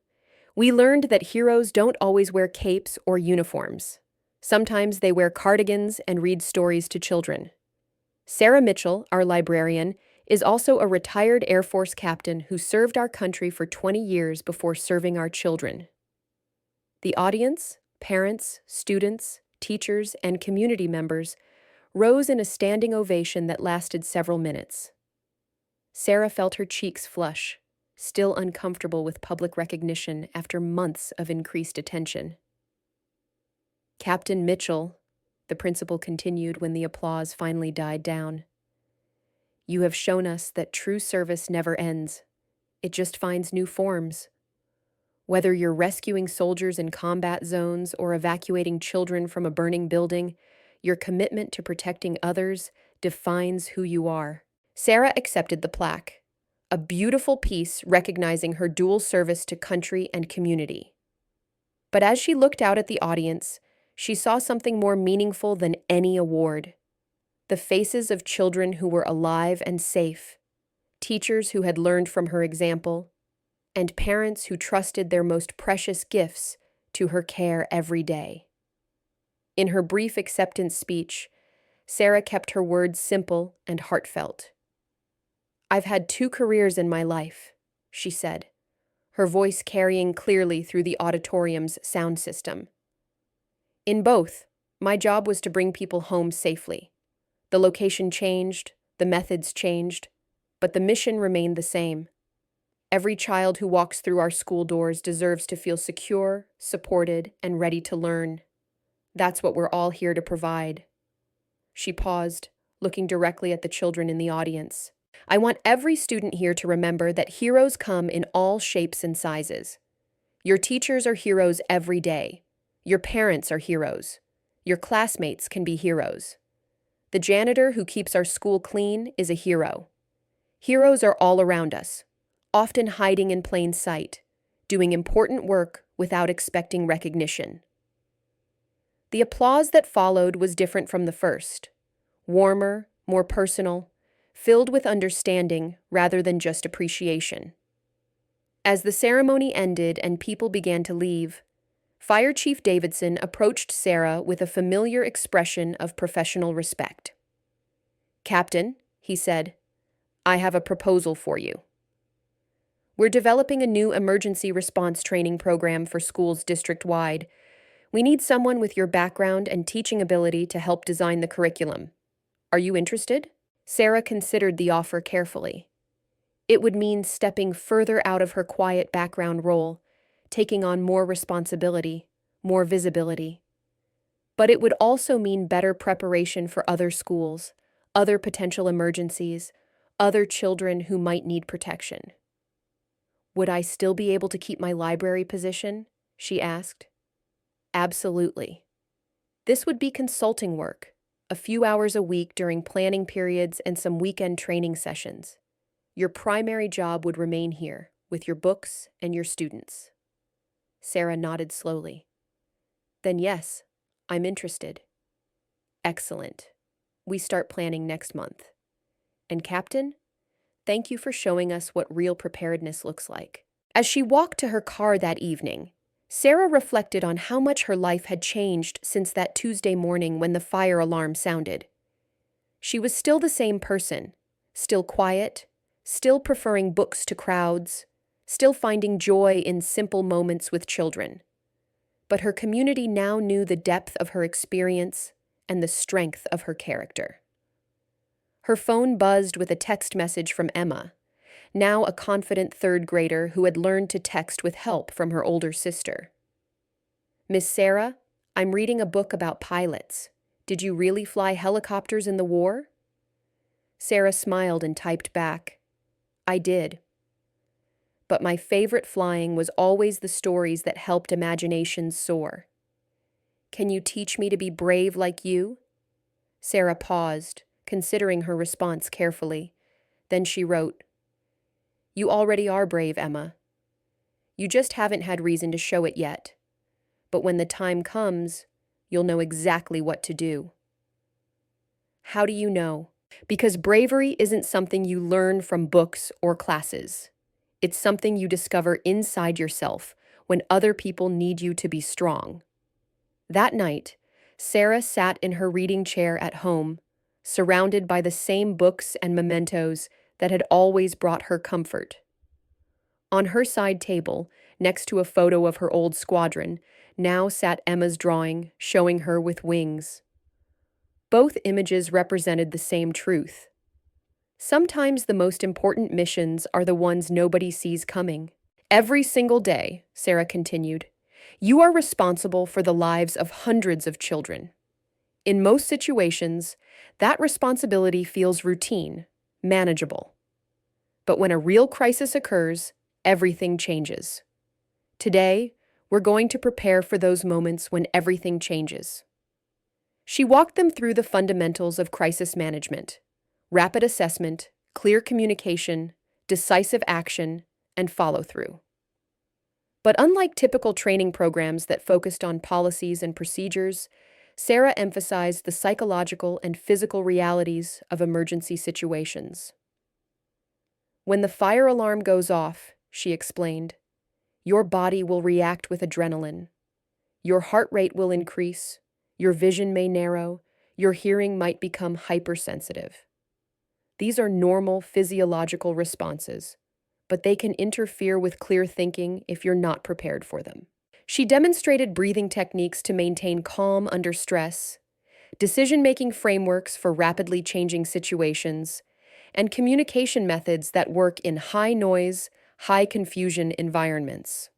we learned that heroes don't always wear capes or uniforms. Sometimes they wear cardigans and read stories to children. Sarah Mitchell, our librarian, is also a retired Air Force captain who served our country for 20 years before serving our children. The audience, parents, students, teachers, and community members rose in a standing ovation that lasted several minutes. Sarah felt her cheeks flush, still uncomfortable with public recognition after months of increased attention. Captain Mitchell, the principal continued when the applause finally died down, you have shown us that true service never ends. It just finds new forms. Whether you're rescuing soldiers in combat zones or evacuating children from a burning building, your commitment to protecting others defines who you are. Sarah accepted the plaque, a beautiful piece recognizing her dual service to country and community. But as she looked out at the audience, she saw something more meaningful than any award. The faces of children who were alive and safe, teachers who had learned from her example, and parents who trusted their most precious gifts to her care every day. In her brief acceptance speech, Sarah kept her words simple and heartfelt. I've had 2 careers in my life, she said, her voice carrying clearly through the auditorium's sound system. In both, my job was to bring people home safely. The location changed, the methods changed, but the mission remained the same. Every child who walks through our school doors deserves to feel secure, supported, and ready to learn. That's what we're all here to provide. She paused, looking directly at the children in the audience. I want every student here to remember that heroes come in all shapes and sizes. Your teachers are heroes every day. Your parents are heroes. Your classmates can be heroes. The janitor who keeps our school clean is a hero. Heroes are all around us, often hiding in plain sight, doing important work without expecting recognition. The applause that followed was different from the first, warmer, more personal, filled with understanding rather than just appreciation. As the ceremony ended and people began to leave, Fire Chief Davidson approached Sarah with a familiar expression of professional respect. "Captain," he said, "I have a proposal for you. We're developing a new emergency response training program for schools district-wide. We need someone with your background and teaching ability to help design the curriculum. Are you interested?" Sarah considered the offer carefully. It would mean stepping further out of her quiet background role, taking on more responsibility, more visibility. But it would also mean better preparation for other schools, other potential emergencies, other children who might need protection. "Would I still be able to keep my library position?" she asked. "Absolutely. This would be consulting work, a few hours a week during planning periods and some weekend training sessions. Your primary job would remain here, with your books and your students." Sarah nodded slowly. "Then yes, I'm interested." "Excellent. We start planning next month. And Captain, thank you for showing us what real preparedness looks like." As she walked to her car that evening, Sarah reflected on how much her life had changed since that Tuesday morning when the fire alarm sounded. She was still the same person, still quiet, still preferring books to crowds, still finding joy in simple moments with children. But her community now knew the depth of her experience and the strength of her character. Her phone buzzed with a text message from Emma, now a confident third grader who had learned to text with help from her older sister. "Miss Sarah, I'm reading a book about pilots. Did you really fly helicopters in the war?" Sarah smiled and typed back, "I did. But my favorite flying was always the stories that helped imaginations soar. Can you teach me to be brave like you?" Sarah paused, considering her response carefully. Then she wrote, "You already are brave, Emma. You just haven't had reason to show it yet. But when the time comes, you'll know exactly what to do." How do you know? Because bravery isn't something you learn from books or classes. It's something you discover inside yourself when other people need you to be strong. That night, Sarah sat in her reading chair at home, surrounded by the same books and mementos that had always brought her comfort. On her side table, next to a photo of her old squadron, now sat Emma's drawing, showing her with wings. Both images represented the same truth. Sometimes the most important missions are the ones nobody sees coming. Every single day, Sarah continued, you are responsible for the lives of hundreds of children. In most situations, that responsibility feels routine, manageable. But when a real crisis occurs, everything changes. Today, we're going to prepare for those moments when everything changes. She walked them through the fundamentals of crisis management: rapid assessment, clear communication, decisive action, and follow-through. But unlike typical training programs that focused on policies and procedures, Sarah emphasized the psychological and physical realities of emergency situations. When the fire alarm goes off, she explained, your body will react with adrenaline. Your heart rate will increase, your vision may narrow, your hearing might become hypersensitive. These are normal physiological responses, but they can interfere with clear thinking if you're not prepared for them. She demonstrated breathing techniques to maintain calm under stress, decision-making frameworks for rapidly changing situations, and communication methods that work in high-noise, high-confusion environments.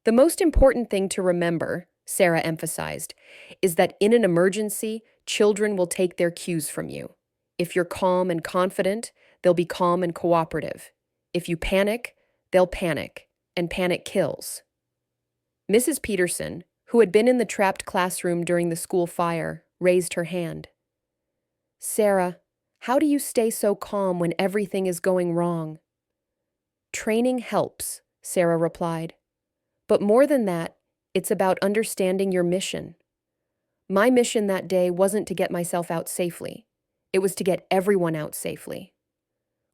The most important thing to remember, Sarah emphasized, is that in an emergency, children will take their cues from you. If you're calm and confident, they'll be calm and cooperative. If you panic, they'll panic, and panic kills. Mrs. Peterson, who had been in the trapped classroom during the school fire, raised her hand. Sarah, how do you stay so calm when everything is going wrong? Training helps, Sarah replied. But more than that, it's about understanding your mission. My mission that day wasn't to get myself out safely. It was to get everyone out safely.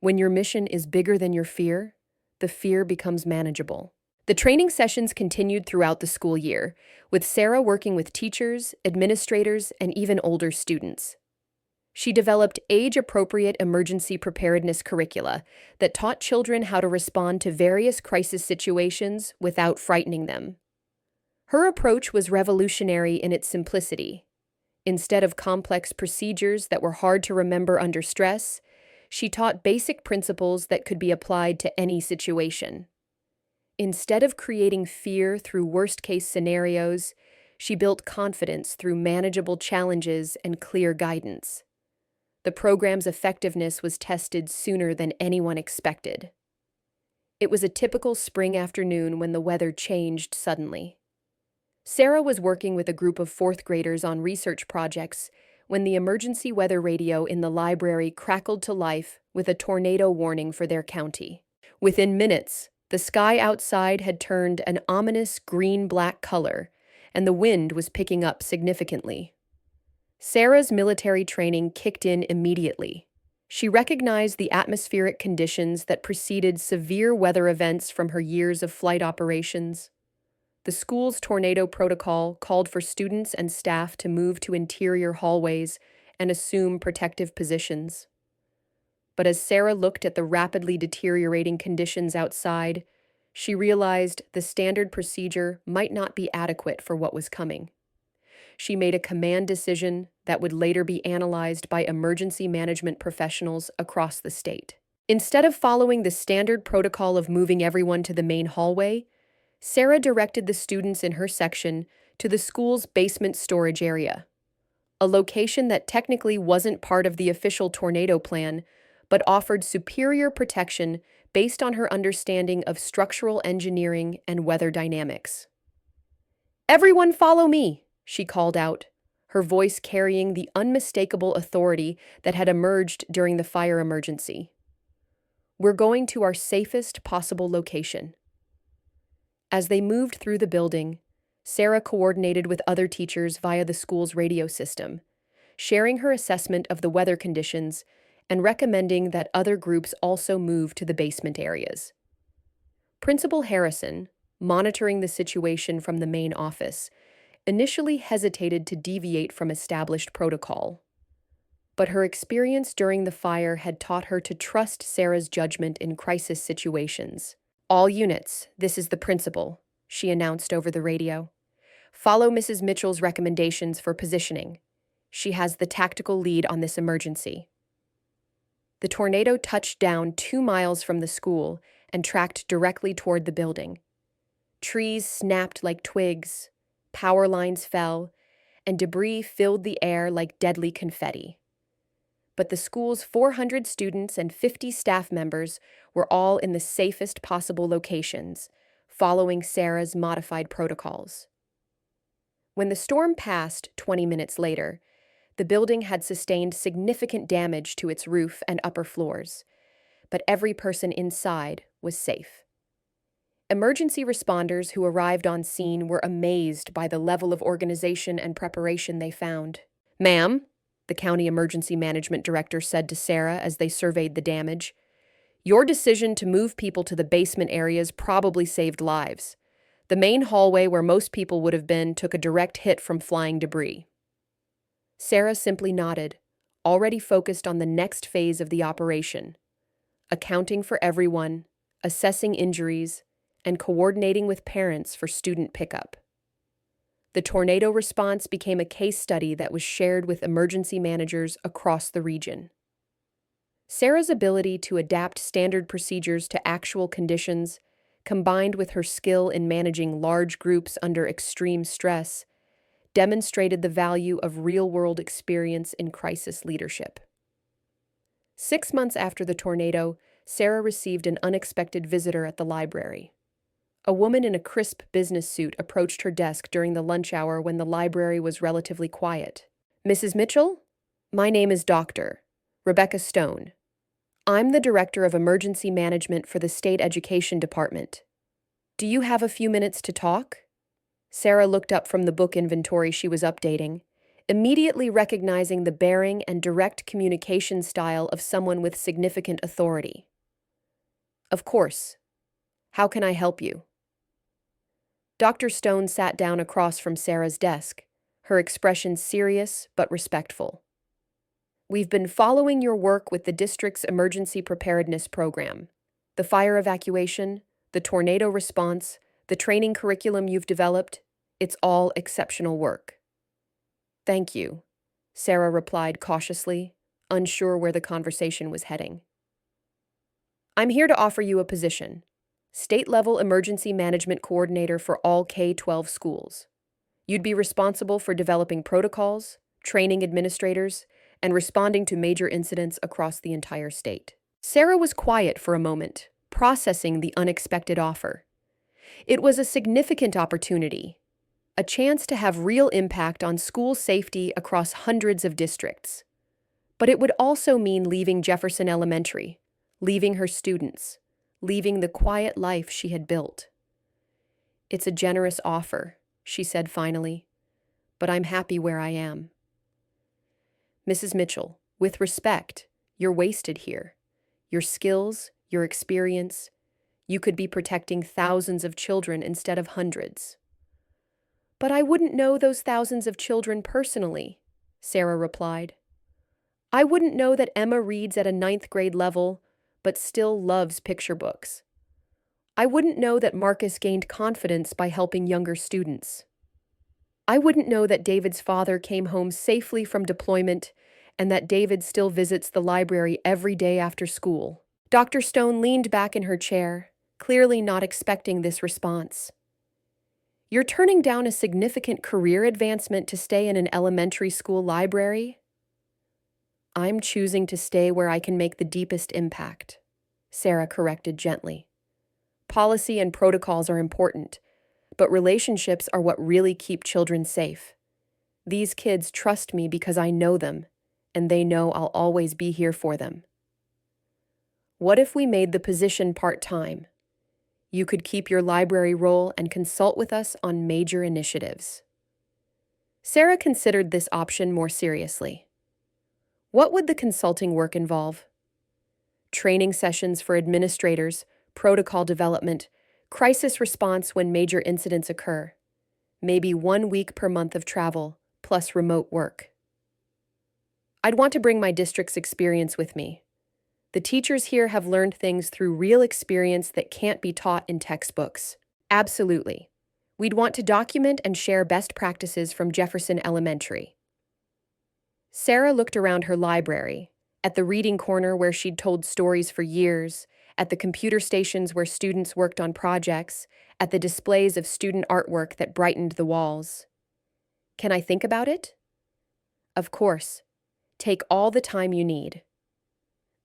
When your mission is bigger than your fear, the fear becomes manageable. The training sessions continued throughout the school year, with Sarah working with teachers, administrators, and even older students. She developed age-appropriate emergency preparedness curricula that taught children how to respond to various crisis situations without frightening them. Her approach was revolutionary in its simplicity. Instead of complex procedures that were hard to remember under stress, she taught basic principles that could be applied to any situation. Instead of creating fear through worst-case scenarios, she built confidence through manageable challenges and clear guidance. The program's effectiveness was tested sooner than anyone expected. It was a typical spring afternoon when the weather changed suddenly. Sarah was working with a group of fourth graders on research projects when the emergency weather radio in the library crackled to life with a tornado warning for their county. Within minutes, the sky outside had turned an ominous green-black color, and the wind was picking up significantly. Sarah's military training kicked in immediately. She recognized the atmospheric conditions that preceded severe weather events from her years of flight operations. The school's tornado protocol called for students and staff to move to interior hallways and assume protective positions. But as Sarah looked at the rapidly deteriorating conditions outside, she realized the standard procedure might not be adequate for what was coming. She made a command decision that would later be analyzed by emergency management professionals across the state. Instead of following the standard protocol of moving everyone to the main hallway, Sarah directed the students in her section to the school's basement storage area, a location that technically wasn't part of the official tornado plan, but offered superior protection based on her understanding of structural engineering and weather dynamics. "Everyone follow me!" she called out, her voice carrying the unmistakable authority that had emerged during the fire emergency. "We're going to our safest possible location." As they moved through the building, Sarah coordinated with other teachers via the school's radio system, sharing her assessment of the weather conditions and recommending that other groups also move to the basement areas. Principal Harrison, monitoring the situation from the main office, initially hesitated to deviate from established protocol. But her experience during the fire had taught her to trust Sarah's judgment in crisis situations. "All units, this is the principal," she announced over the radio. "Follow Mrs. Mitchell's recommendations for positioning. She has the tactical lead on this emergency." The tornado touched down 2 miles from the school and tracked directly toward the building. Trees snapped like twigs, power lines fell, and debris filled the air like deadly confetti. But the school's 400 students and 50 staff members were all in the safest possible locations, following Sarah's modified protocols. When the storm passed 20 minutes later, the building had sustained significant damage to its roof and upper floors, but every person inside was safe. Emergency responders who arrived on scene were amazed by the level of organization and preparation they found. "Ma'am," the county emergency management director said to Sarah as they surveyed the damage, "your decision to move people to the basement areas probably saved lives. The main hallway where most people would have been took a direct hit from flying debris." Sarah simply nodded, already focused on the next phase of the operation, accounting for everyone, assessing injuries, and coordinating with parents for student pickup. The tornado response became a case study that was shared with emergency managers across the region. Sarah's ability to adapt standard procedures to actual conditions, combined with her skill in managing large groups under extreme stress, demonstrated the value of real-world experience in crisis leadership. 6 months after the tornado, Sarah received an unexpected visitor at the library. A woman in a crisp business suit approached her desk during the lunch hour when the library was relatively quiet. "Mrs. Mitchell? My name is Dr. Rebecca Stone. I'm the Director of Emergency Management for the State Education Department. Do you have a few minutes to talk?" Sarah looked up from the book inventory she was updating, immediately recognizing the bearing and direct communication style of someone with significant authority. "Of course. How can I help you?" Dr. Stone sat down across from Sarah's desk, her expression serious but respectful. "We've been following your work with the district's emergency preparedness program, the fire evacuation, the tornado response, the training curriculum you've developed. It's all exceptional work." "Thank you," Sarah replied cautiously, unsure where the conversation was heading. "I'm here to offer you a position, state-level emergency management coordinator for all K-12 schools. You'd be responsible for developing protocols, training administrators, and responding to major incidents across the entire state." Sarah was quiet for a moment, processing the unexpected offer. It was a significant opportunity, a chance to have real impact on school safety across hundreds of districts. But it would also mean leaving Jefferson Elementary, leaving her students, leaving the quiet life she had built. "It's a generous offer," she said finally, "but I'm happy where I am." "Mrs. Mitchell, with respect, you're wasted here. Your skills, your experience, you could be protecting thousands of children instead of hundreds." "But I wouldn't know those thousands of children personally," Sarah replied. "I wouldn't know that Emma reads at a 9th grade level, but still loves picture books. I wouldn't know that Marcus gained confidence by helping younger students. I wouldn't know that David's father came home safely from deployment and that David still visits the library every day after school." Dr. Stone leaned back in her chair, clearly not expecting this response. "You're turning down a significant career advancement to stay in an elementary school library?" "I'm choosing to stay where I can make the deepest impact," Sarah corrected gently. "Policy and protocols are important, but relationships are what really keep children safe. These kids trust me because I know them, and they know I'll always be here for them." "What if we made the position part-time? You could keep your library role and consult with us on major initiatives." Sarah considered this option more seriously. What would the consulting work involve? Training sessions for administrators, protocol development, crisis response when major incidents occur. Maybe 1 week per month of travel, plus remote work. "I'd want to bring my district's experience with me. The teachers here have learned things through real experience that can't be taught in textbooks." "Absolutely. We'd want to document and share best practices from Jefferson Elementary." Sarah looked around her library, at the reading corner where she'd told stories for years, at the computer stations where students worked on projects, at the displays of student artwork that brightened the walls. "Can I think about it?" "Of course. Take all the time you need."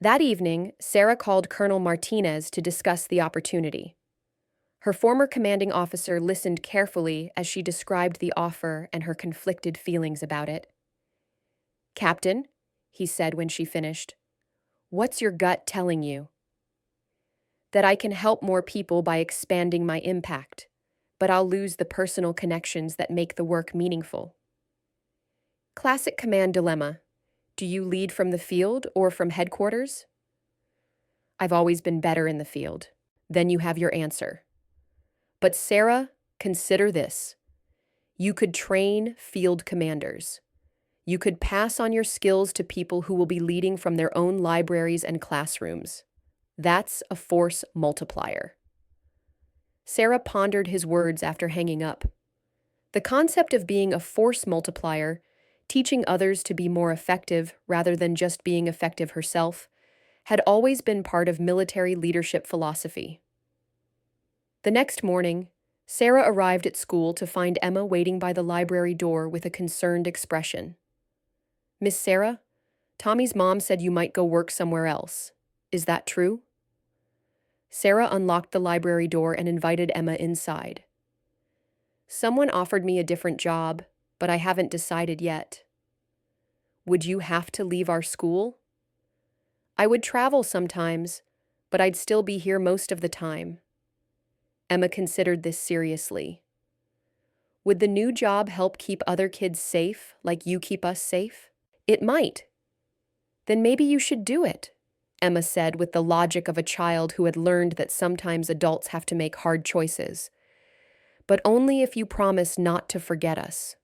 That evening, Sarah called Colonel Martinez to discuss the opportunity. Her former commanding officer listened carefully as she described the offer and her conflicted feelings about it. "Captain," he said when she finished, "what's your gut telling you?" "That I can help more people by expanding my impact, but I'll lose the personal connections that make the work meaningful." Classic command dilemma. Do you lead from the field or from headquarters? "I've always been better in the field." Then you have your answer. But Sarah, consider this. You could train field commanders. You could pass on your skills to people who will be leading from their own libraries and classrooms. That's a force multiplier. Sarah pondered his words after hanging up. The concept of being a force multiplier, teaching others to be more effective rather than just being effective herself, had always been part of military leadership philosophy. The next morning, Sarah arrived at school to find Emma waiting by the library door with a concerned expression. "Miss Sarah, Tommy's mom said you might go work somewhere else. Is that true?" Sarah unlocked the library door and invited Emma inside. "Someone offered me a different job, but I haven't decided yet." "Would you have to leave our school?" "I would travel sometimes, but I'd still be here most of the time." Emma considered this seriously. "Would the new job help keep other kids safe, like you keep us safe?" "It might." "Then maybe you should do it," Emma said with the logic of a child who had learned that sometimes adults have to make hard choices. "But only if you promise not to forget us."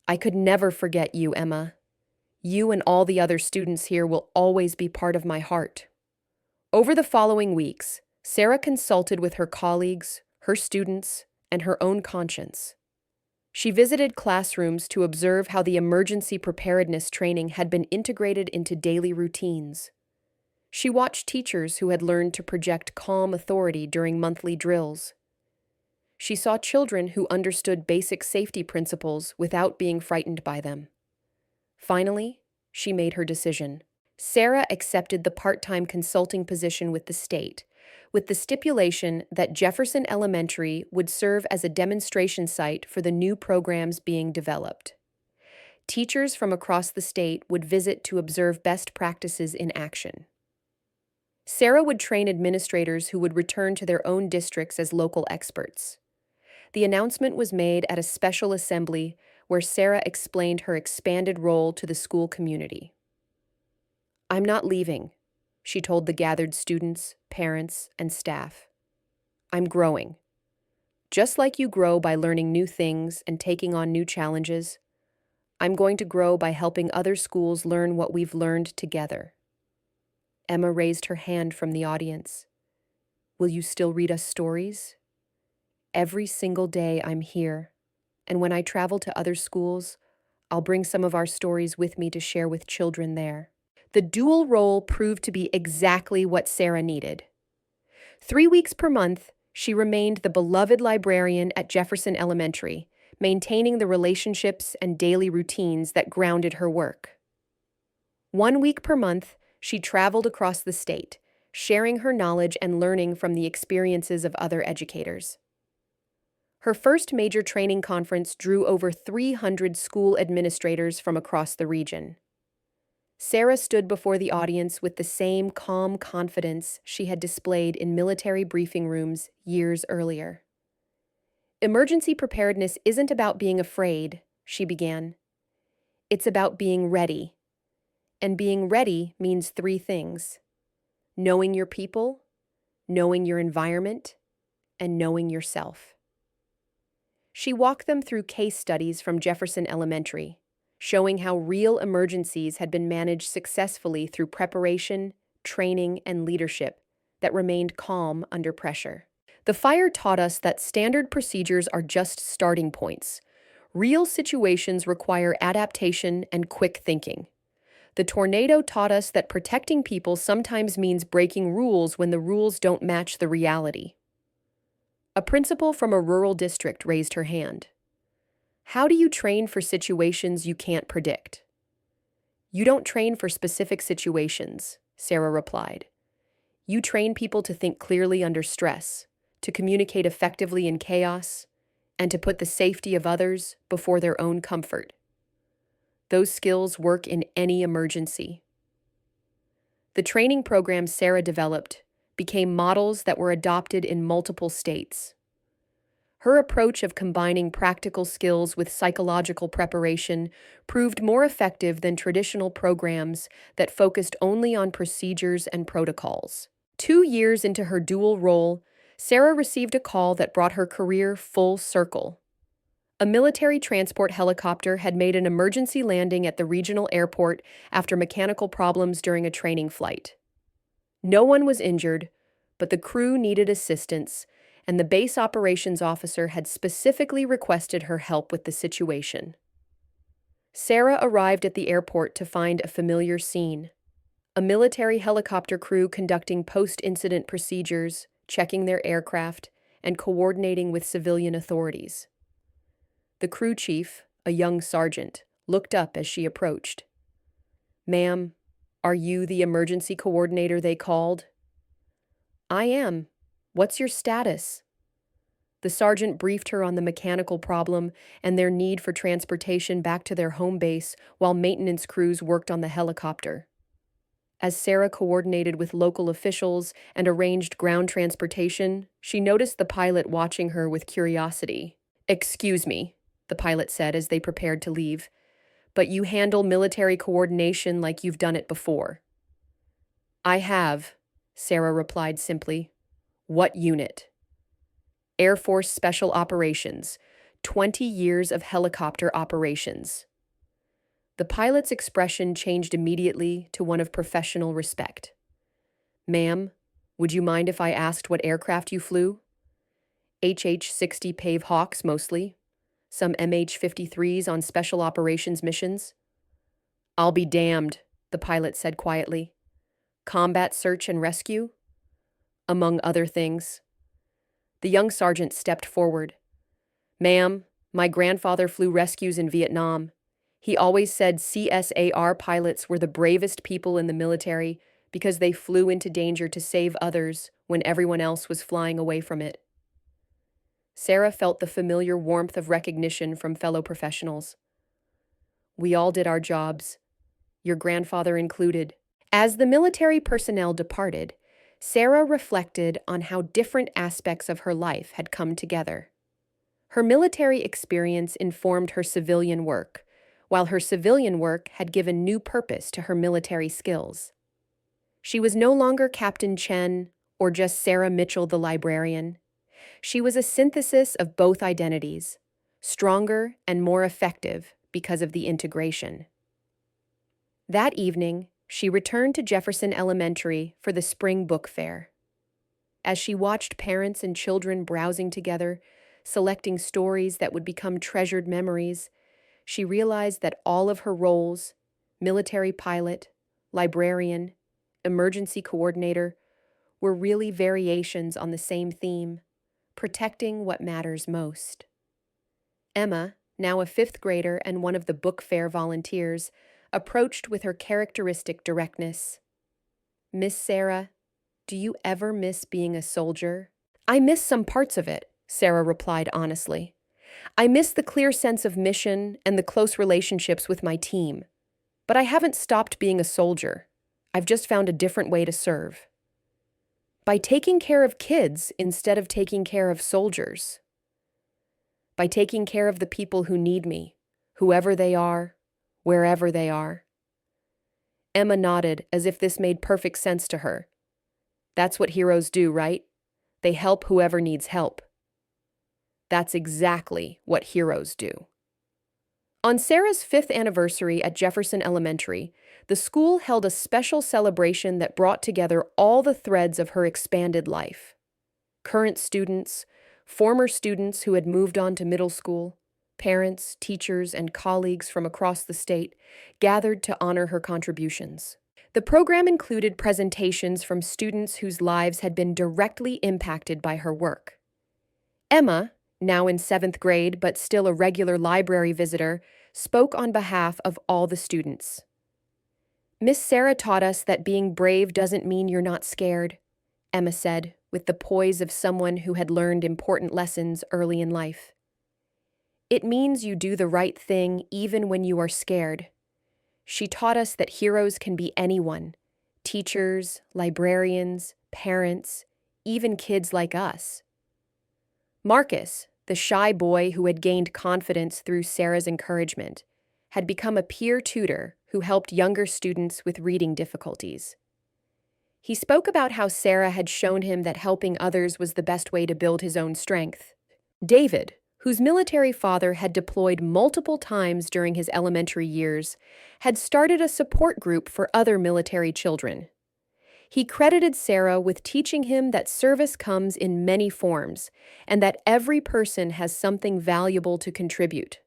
"I could never forget you, Emma. You and all the other students here will always be part of my heart." Over the following weeks, Sarah consulted with her colleagues, her students, and her own conscience. She visited classrooms to observe how the emergency preparedness training had been integrated into daily routines. She watched teachers who had learned to project calm authority during monthly drills. She saw children who understood basic safety principles without being frightened by them. Finally, she made her decision. Sarah accepted the part-time consulting position with the state, with the stipulation that Jefferson Elementary would serve as a demonstration site for the new programs being developed. Teachers from across the state would visit to observe best practices in action. Sarah would train administrators who would return to their own districts as local experts. The announcement was made at a special assembly where Sarah explained her expanded role to the school community. "I'm not leaving," she told the gathered students, parents, and staff. "I'm growing. Just like you grow by learning new things and taking on new challenges, I'm going to grow by helping other schools learn what we've learned together." Emma raised her hand from the audience. "Will you still read us stories?" "Every single day I'm here, and when I travel to other schools, I'll bring some of our stories with me to share with children there." The dual role proved to be exactly what Sarah needed. 3 weeks per month, she remained the beloved librarian at Jefferson Elementary, maintaining the relationships and daily routines that grounded her work. 1 week per month, she traveled across the state, sharing her knowledge and learning from the experiences of other educators. Her first major training conference drew over 300 school administrators from across the region. Sarah stood before the audience with the same calm confidence she had displayed in military briefing rooms years earlier. "Emergency preparedness isn't about being afraid," she began. "It's about being ready. And being ready means 3 things: knowing your people, knowing your environment, and knowing yourself." She walked them through case studies from Jefferson Elementary, showing how real emergencies had been managed successfully through preparation, training, and leadership that remained calm under pressure. The fire taught us that standard procedures are just starting points. Real situations require adaptation and quick thinking. The tornado taught us that protecting people sometimes means breaking rules when the rules don't match the reality. A principal from a rural district raised her hand. "How do you train for situations you can't predict?" "You don't train for specific situations," Sarah replied. "You train people to think clearly under stress, to communicate effectively in chaos, and to put the safety of others before their own comfort. Those skills work in any emergency." The training programs Sarah developed became models that were adopted in multiple states. Her approach of combining practical skills with psychological preparation proved more effective than traditional programs that focused only on procedures and protocols. 2 years into her dual role, Sarah received a call that brought her career full circle. A military transport helicopter had made an emergency landing at the regional airport after mechanical problems during a training flight. No one was injured, but the crew needed assistance, and the base operations officer had specifically requested her help with the situation. Sarah arrived at the airport to find a familiar scene: a military helicopter crew conducting post-incident procedures, checking their aircraft, and coordinating with civilian authorities. The crew chief, a young sergeant, looked up as she approached. "Ma'am, are you the emergency coordinator they called?" "I am. What's your status?" The sergeant briefed her on the mechanical problem and their need for transportation back to their home base while maintenance crews worked on the helicopter. As Sarah coordinated with local officials and arranged ground transportation, she noticed the pilot watching her with curiosity. "Excuse me," the pilot said as they prepared to leave, "but you handle military coordination like you've done it before." "I have," Sarah replied simply. "What unit?" "Air Force Special Operations, 20 years of helicopter operations." The pilot's expression changed immediately to one of professional respect. "Ma'am, would you mind if I asked what aircraft you flew?" "HH-60 Pave Hawks mostly. Some MH-53s on special operations missions." "I'll be damned," the pilot said quietly. "Combat search and rescue?" "Among other things." The young sergeant stepped forward. "Ma'am, my grandfather flew rescues in Vietnam. He always said CSAR pilots were the bravest people in the military because they flew into danger to save others when everyone else was flying away from it." Sarah felt the familiar warmth of recognition from fellow professionals. "We all did our jobs, your grandfather included." As the military personnel departed, Sarah reflected on how different aspects of her life had come together. Her military experience informed her civilian work, while her civilian work had given new purpose to her military skills. She was no longer Captain Chen or just Sarah Mitchell the librarian. She was a synthesis of both identities, stronger and more effective because of the integration. That evening, she returned to Jefferson Elementary for the spring book fair. As she watched parents and children browsing together, selecting stories that would become treasured memories, she realized that all of her roles, military pilot, librarian, emergency coordinator, were really variations on the same theme: protecting what matters most. Emma, now a fifth grader and one of the book fair volunteers, approached with her characteristic directness. "Miss Sarah, do you ever miss being a soldier?" "I miss some parts of it," Sarah replied honestly. "I miss the clear sense of mission and the close relationships with my team. But I haven't stopped being a soldier. I've just found a different way to serve. By taking care of kids instead of taking care of soldiers. By taking care of the people who need me, whoever they are, wherever they are." Emma nodded as if this made perfect sense to her. "That's what heroes do, right? They help whoever needs help." That's exactly what heroes do. On Sarah's 5th anniversary at Jefferson Elementary, the school held a special celebration that brought together all the threads of her expanded life. Current students, former students who had moved on to middle school, parents, teachers, and colleagues from across the state gathered to honor her contributions. The program included presentations from students whose lives had been directly impacted by her work. Emma, now in 7th grade but still a regular library visitor, spoke on behalf of all the students. "Miss Sarah taught us that being brave doesn't mean you're not scared," Emma said, with the poise of someone who had learned important lessons early in life. "It means you do the right thing even when you are scared." She taught us that heroes can be anyone: teachers, librarians, parents, even kids like us. Marcus, the shy boy who had gained confidence through Sarah's encouragement, had become a peer tutor who helped younger students with reading difficulties. He spoke about how Sarah had shown him that helping others was the best way to build his own strength. David, whose military father had deployed multiple times during his elementary years, had started a support group for other military children. He credited Sarah with teaching him that service comes in many forms and that every person has something valuable to contribute.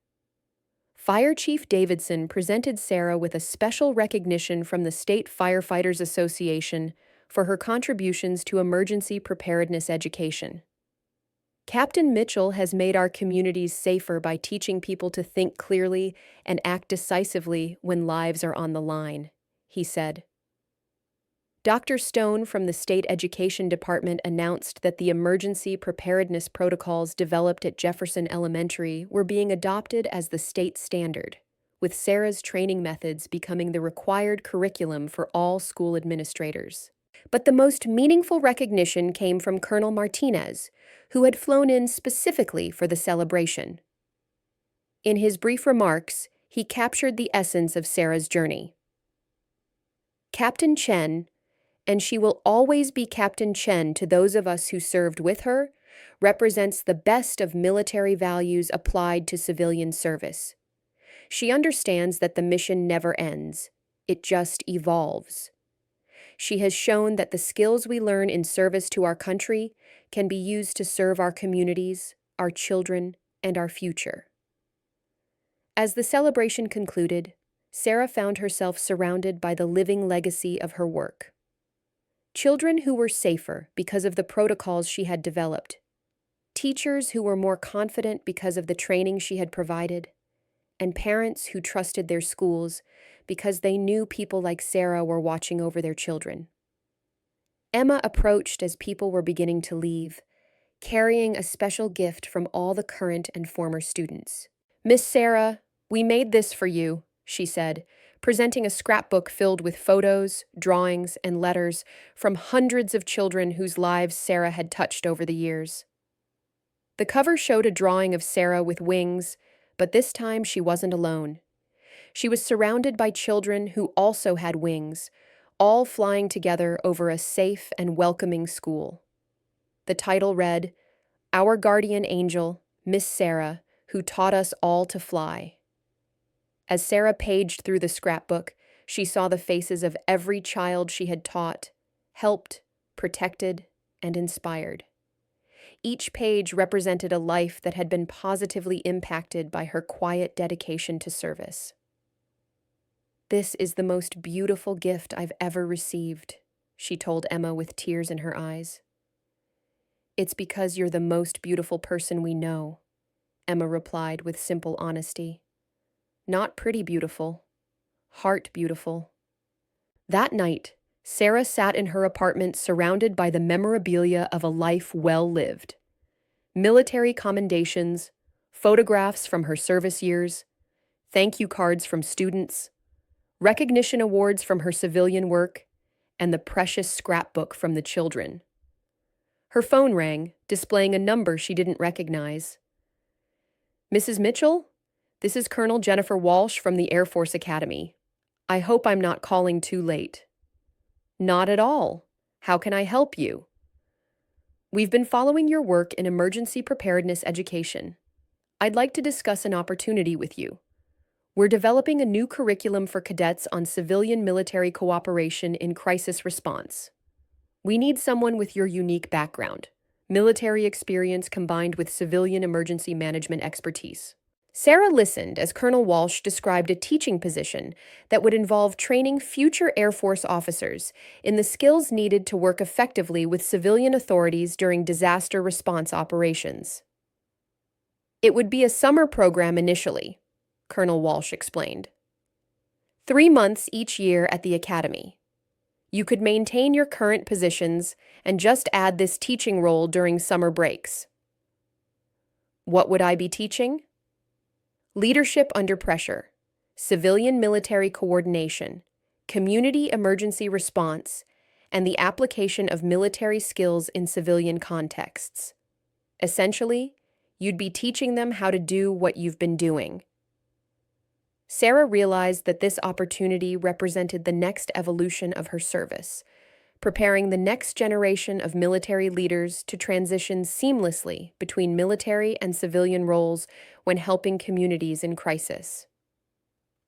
Fire Chief Davidson presented Sarah with a special recognition from the State Firefighters Association for her contributions to emergency preparedness education. Captain Mitchell has made our communities safer by teaching people to think clearly and act decisively when lives are on the line, he said. Dr. Stone from the State Education Department announced that the emergency preparedness protocols developed at Jefferson Elementary were being adopted as the state standard, with Sarah's training methods becoming the required curriculum for all school administrators. But the most meaningful recognition came from Colonel Martinez, who had flown in specifically for the celebration. In his brief remarks, he captured the essence of Sarah's journey. Captain Chen, and she will always be Captain Chen to those of us who served with her, represents the best of military values applied to civilian service. She understands that the mission never ends, it just evolves. She has shown that the skills we learn in service to our country can be used to serve our communities, our children, and our future. As the celebration concluded, Sarah found herself surrounded by the living legacy of her work. Children who were safer because of the protocols she had developed, teachers who were more confident because of the training she had provided, and parents who trusted their schools because they knew people like Sarah were watching over their children. Emma approached as people were beginning to leave, carrying a special gift from all the current and former students. "Miss Sarah, we made this for you," she said, presenting a scrapbook filled with photos, drawings, and letters from hundreds of children whose lives Sarah had touched over the years. The cover showed a drawing of Sarah with wings, but this time she wasn't alone. She was surrounded by children who also had wings, all flying together over a safe and welcoming school. The title read, "Our Guardian Angel, Miss Sarah, who taught us all to fly." As Sarah paged through the scrapbook, she saw the faces of every child she had taught, helped, protected, and inspired. Each page represented a life that had been positively impacted by her quiet dedication to service. "This is the most beautiful gift I've ever received," she told Emma with tears in her eyes. "It's because you're the most beautiful person we know," Emma replied with simple honesty. "Not pretty beautiful, heart beautiful." That night, Sarah sat in her apartment surrounded by the memorabilia of a life well lived. Military commendations, photographs from her service years, thank you cards from students, recognition awards from her civilian work, and the precious scrapbook from the children. Her phone rang, displaying a number she didn't recognize. "Mrs. Mitchell? This is Colonel Jennifer Walsh from the Air Force Academy. I hope I'm not calling too late." "Not at all. How can I help you?" "We've been following your work in emergency preparedness education. I'd like to discuss an opportunity with you. We're developing a new curriculum for cadets on civilian-military cooperation in crisis response. We need someone with your unique background, military experience combined with civilian emergency management expertise." Sarah listened as Colonel Walsh described a teaching position that would involve training future Air Force officers in the skills needed to work effectively with civilian authorities during disaster response operations. "It would be a summer program initially," Colonel Walsh explained. 3 months each year at the academy. You could maintain your current positions and just add this teaching role during summer breaks." "What would I be teaching?" "Leadership under pressure, civilian-military coordination, community emergency response, and the application of military skills in civilian contexts. Essentially, you'd be teaching them how to do what you've been doing." Sarah realized that this opportunity represented the next evolution of her service, preparing the next generation of military leaders to transition seamlessly between military and civilian roles when helping communities in crisis.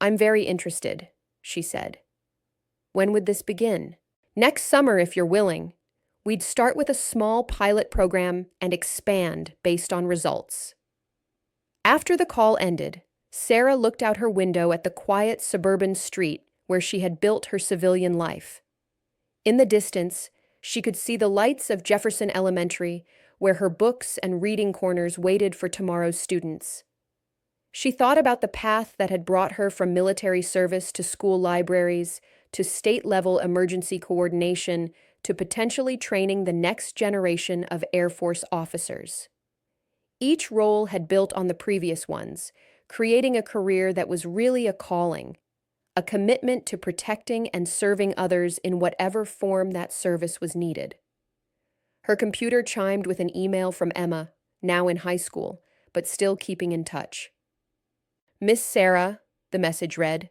"I'm very interested," she said. "When would this begin?" "Next summer, if you're willing. We'd start with a small pilot program and expand based on results." After the call ended, Sarah looked out her window at the quiet suburban street where she had built her civilian life. In the distance, she could see the lights of Jefferson Elementary, where her books and reading corners waited for tomorrow's students. She thought about the path that had brought her from military service to school libraries, to state-level emergency coordination, to potentially training the next generation of Air Force officers. Each role had built on the previous ones, creating a career that was really a calling, a commitment to protecting and serving others in whatever form that service was needed. Her computer chimed with an email from Emma, now in high school, but still keeping in touch. "Miss Sarah," the message read,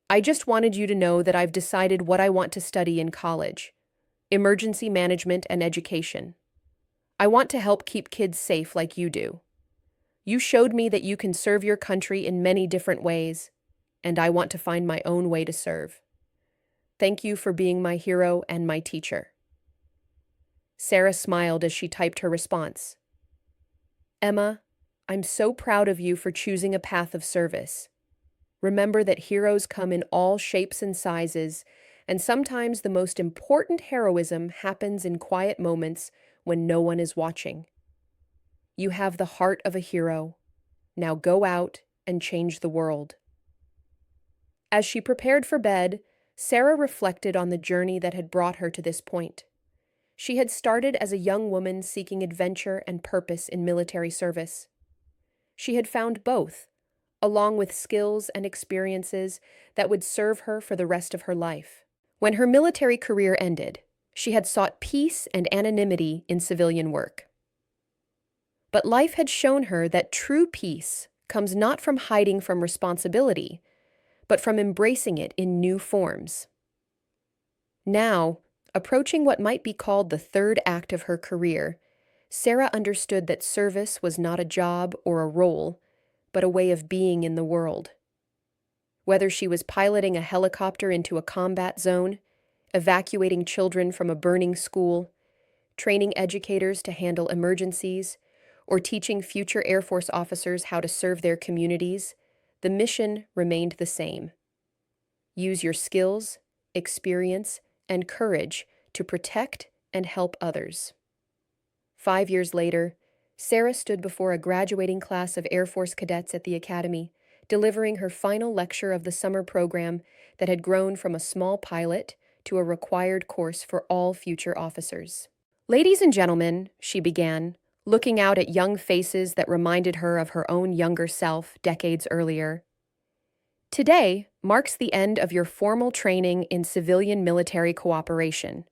"I just wanted you to know that I've decided what I want to study in college: emergency management and education. I want to help keep kids safe like you do. You showed me that you can serve your country in many different ways, and I want to find my own way to serve. Thank you for being my hero and my teacher." Sarah smiled as she typed her response. "Emma, I'm so proud of you for choosing a path of service. Remember that heroes come in all shapes and sizes, and sometimes the most important heroism happens in quiet moments when no one is watching. You have the heart of a hero. Now go out and change the world." As she prepared for bed, Sarah reflected on the journey that had brought her to this point. She had started as a young woman seeking adventure and purpose in military service. She had found both, along with skills and experiences that would serve her for the rest of her life. When her military career ended, she had sought peace and anonymity in civilian work. But life had shown her that true peace comes not from hiding from responsibility, but from embracing it in new forms. Now, approaching what might be called the third act of her career, Sarah understood that service was not a job or a role, but a way of being in the world. Whether she was piloting a helicopter into a combat zone, evacuating children from a burning school, training educators to handle emergencies, or teaching future Air Force officers how to serve their communities, the mission remained the same. Use your skills, experience, and courage to protect and help others. 5 years later, Sarah stood before a graduating class of Air Force cadets at the Academy, delivering her final lecture of the summer program that had grown from a small pilot to a required course for all future officers. "Ladies and gentlemen," she began, looking out at young faces that reminded her of her own younger self decades earlier. "Today marks the end of your formal training in civilian-military cooperation.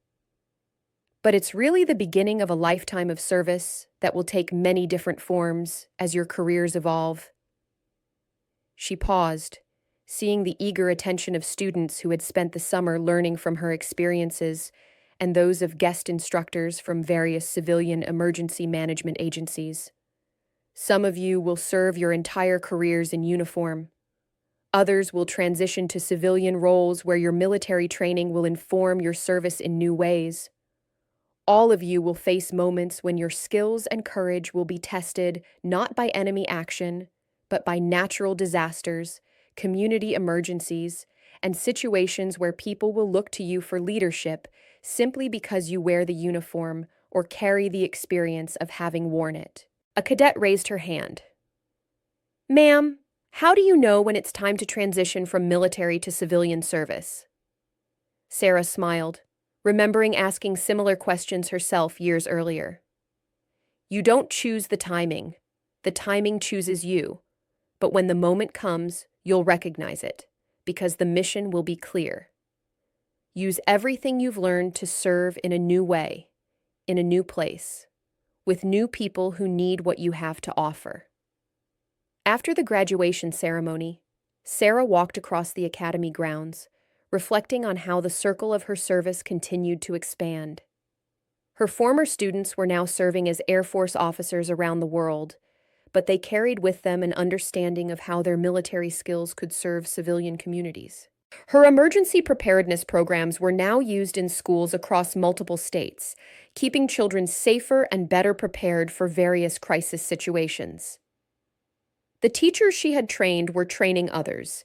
But it's really the beginning of a lifetime of service that will take many different forms as your careers evolve." She paused, seeing the eager attention of students who had spent the summer learning from her experiences and those of guest instructors from various civilian emergency management agencies. "Some of you will serve your entire careers in uniform. Others will transition to civilian roles where your military training will inform your service in new ways. All of you will face moments when your skills and courage will be tested not by enemy action, but by natural disasters, community emergencies, and situations where people will look to you for leadership simply because you wear the uniform or carry the experience of having worn it." A cadet raised her hand. "Ma'am, how do you know when it's time to transition from military to civilian service?" Sarah smiled, remembering asking similar questions herself years earlier. "You don't choose the timing chooses you, but when the moment comes, you'll recognize it, because the mission will be clear. Use everything you've learned to serve in a new way, in a new place, with new people who need what you have to offer." After the graduation ceremony, Sarah walked across the academy grounds, reflecting on how the circle of her service continued to expand. Her former students were now serving as Air Force officers around the world, but they carried with them an understanding of how their military skills could serve civilian communities. Her emergency preparedness programs were now used in schools across multiple states, keeping children safer and better prepared for various crisis situations. The teachers she had trained were training others,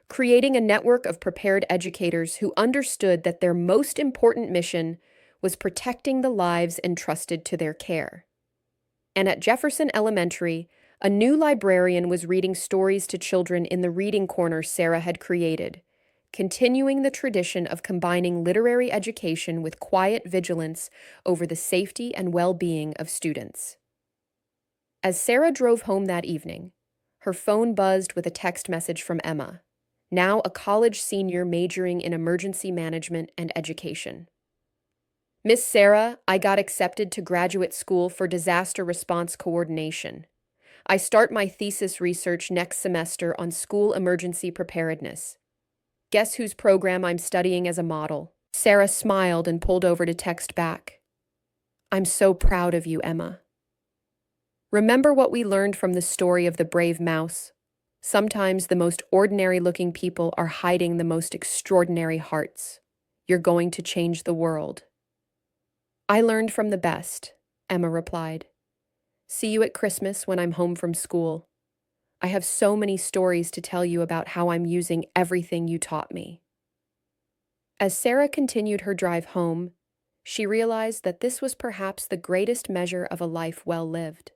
creating a network of prepared educators who understood that their most important mission was protecting the lives entrusted to their care. And at Jefferson Elementary, a new librarian was reading stories to children in the reading corner Sarah had created, continuing the tradition of combining literary education with quiet vigilance over the safety and well-being of students. As Sarah drove home that evening, her phone buzzed with a text message from Emma, now a college senior majoring in emergency management and education. Miss Sarah, I got accepted to graduate school for disaster response coordination. I start my thesis research next semester on school emergency preparedness. Guess whose program I'm studying as a model? Sarah smiled and pulled over to text back. I'm so proud of you, Emma. Remember what we learned from the story of the brave mouse? Sometimes the most ordinary-looking people are hiding the most extraordinary hearts. You're going to change the world. I learned from the best, Emma replied. See you at Christmas when I'm home from school. I have so many stories to tell you about how I'm using everything you taught me. As Sarah continued her drive home, she realized that this was perhaps the greatest measure of a life well lived.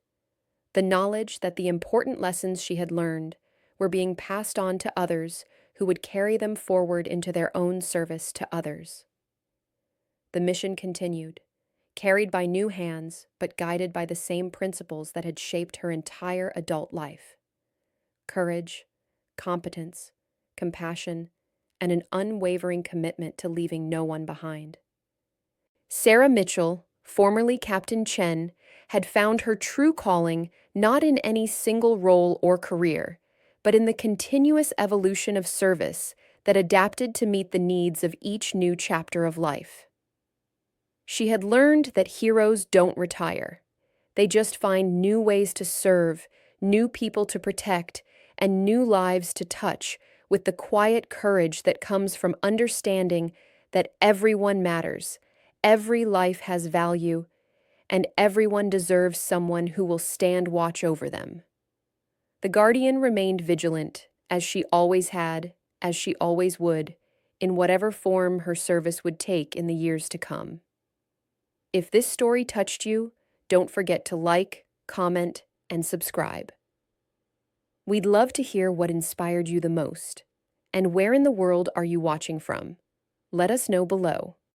The knowledge that the important lessons she had learned were being passed on to others who would carry them forward into their own service to others. The mission continued, carried by new hands, but guided by the same principles that had shaped her entire adult life: courage, competence, compassion, and an unwavering commitment to leaving no one behind. Sarah Mitchell, formerly Captain Chen, had found her true calling not in any single role or career, but in the continuous evolution of service that adapted to meet the needs of each new chapter of life. She had learned that heroes don't retire. They just find new ways to serve, new people to protect, and new lives to touch with the quiet courage that comes from understanding that everyone matters, every life has value, and everyone deserves someone who will stand watch over them. The Guardian remained vigilant, as she always had, as she always would, in whatever form her service would take in the years to come. If this story touched you, don't forget to like, comment, and subscribe. We'd love to hear what inspired you the most, and where in the world are you watching from? Let us know below.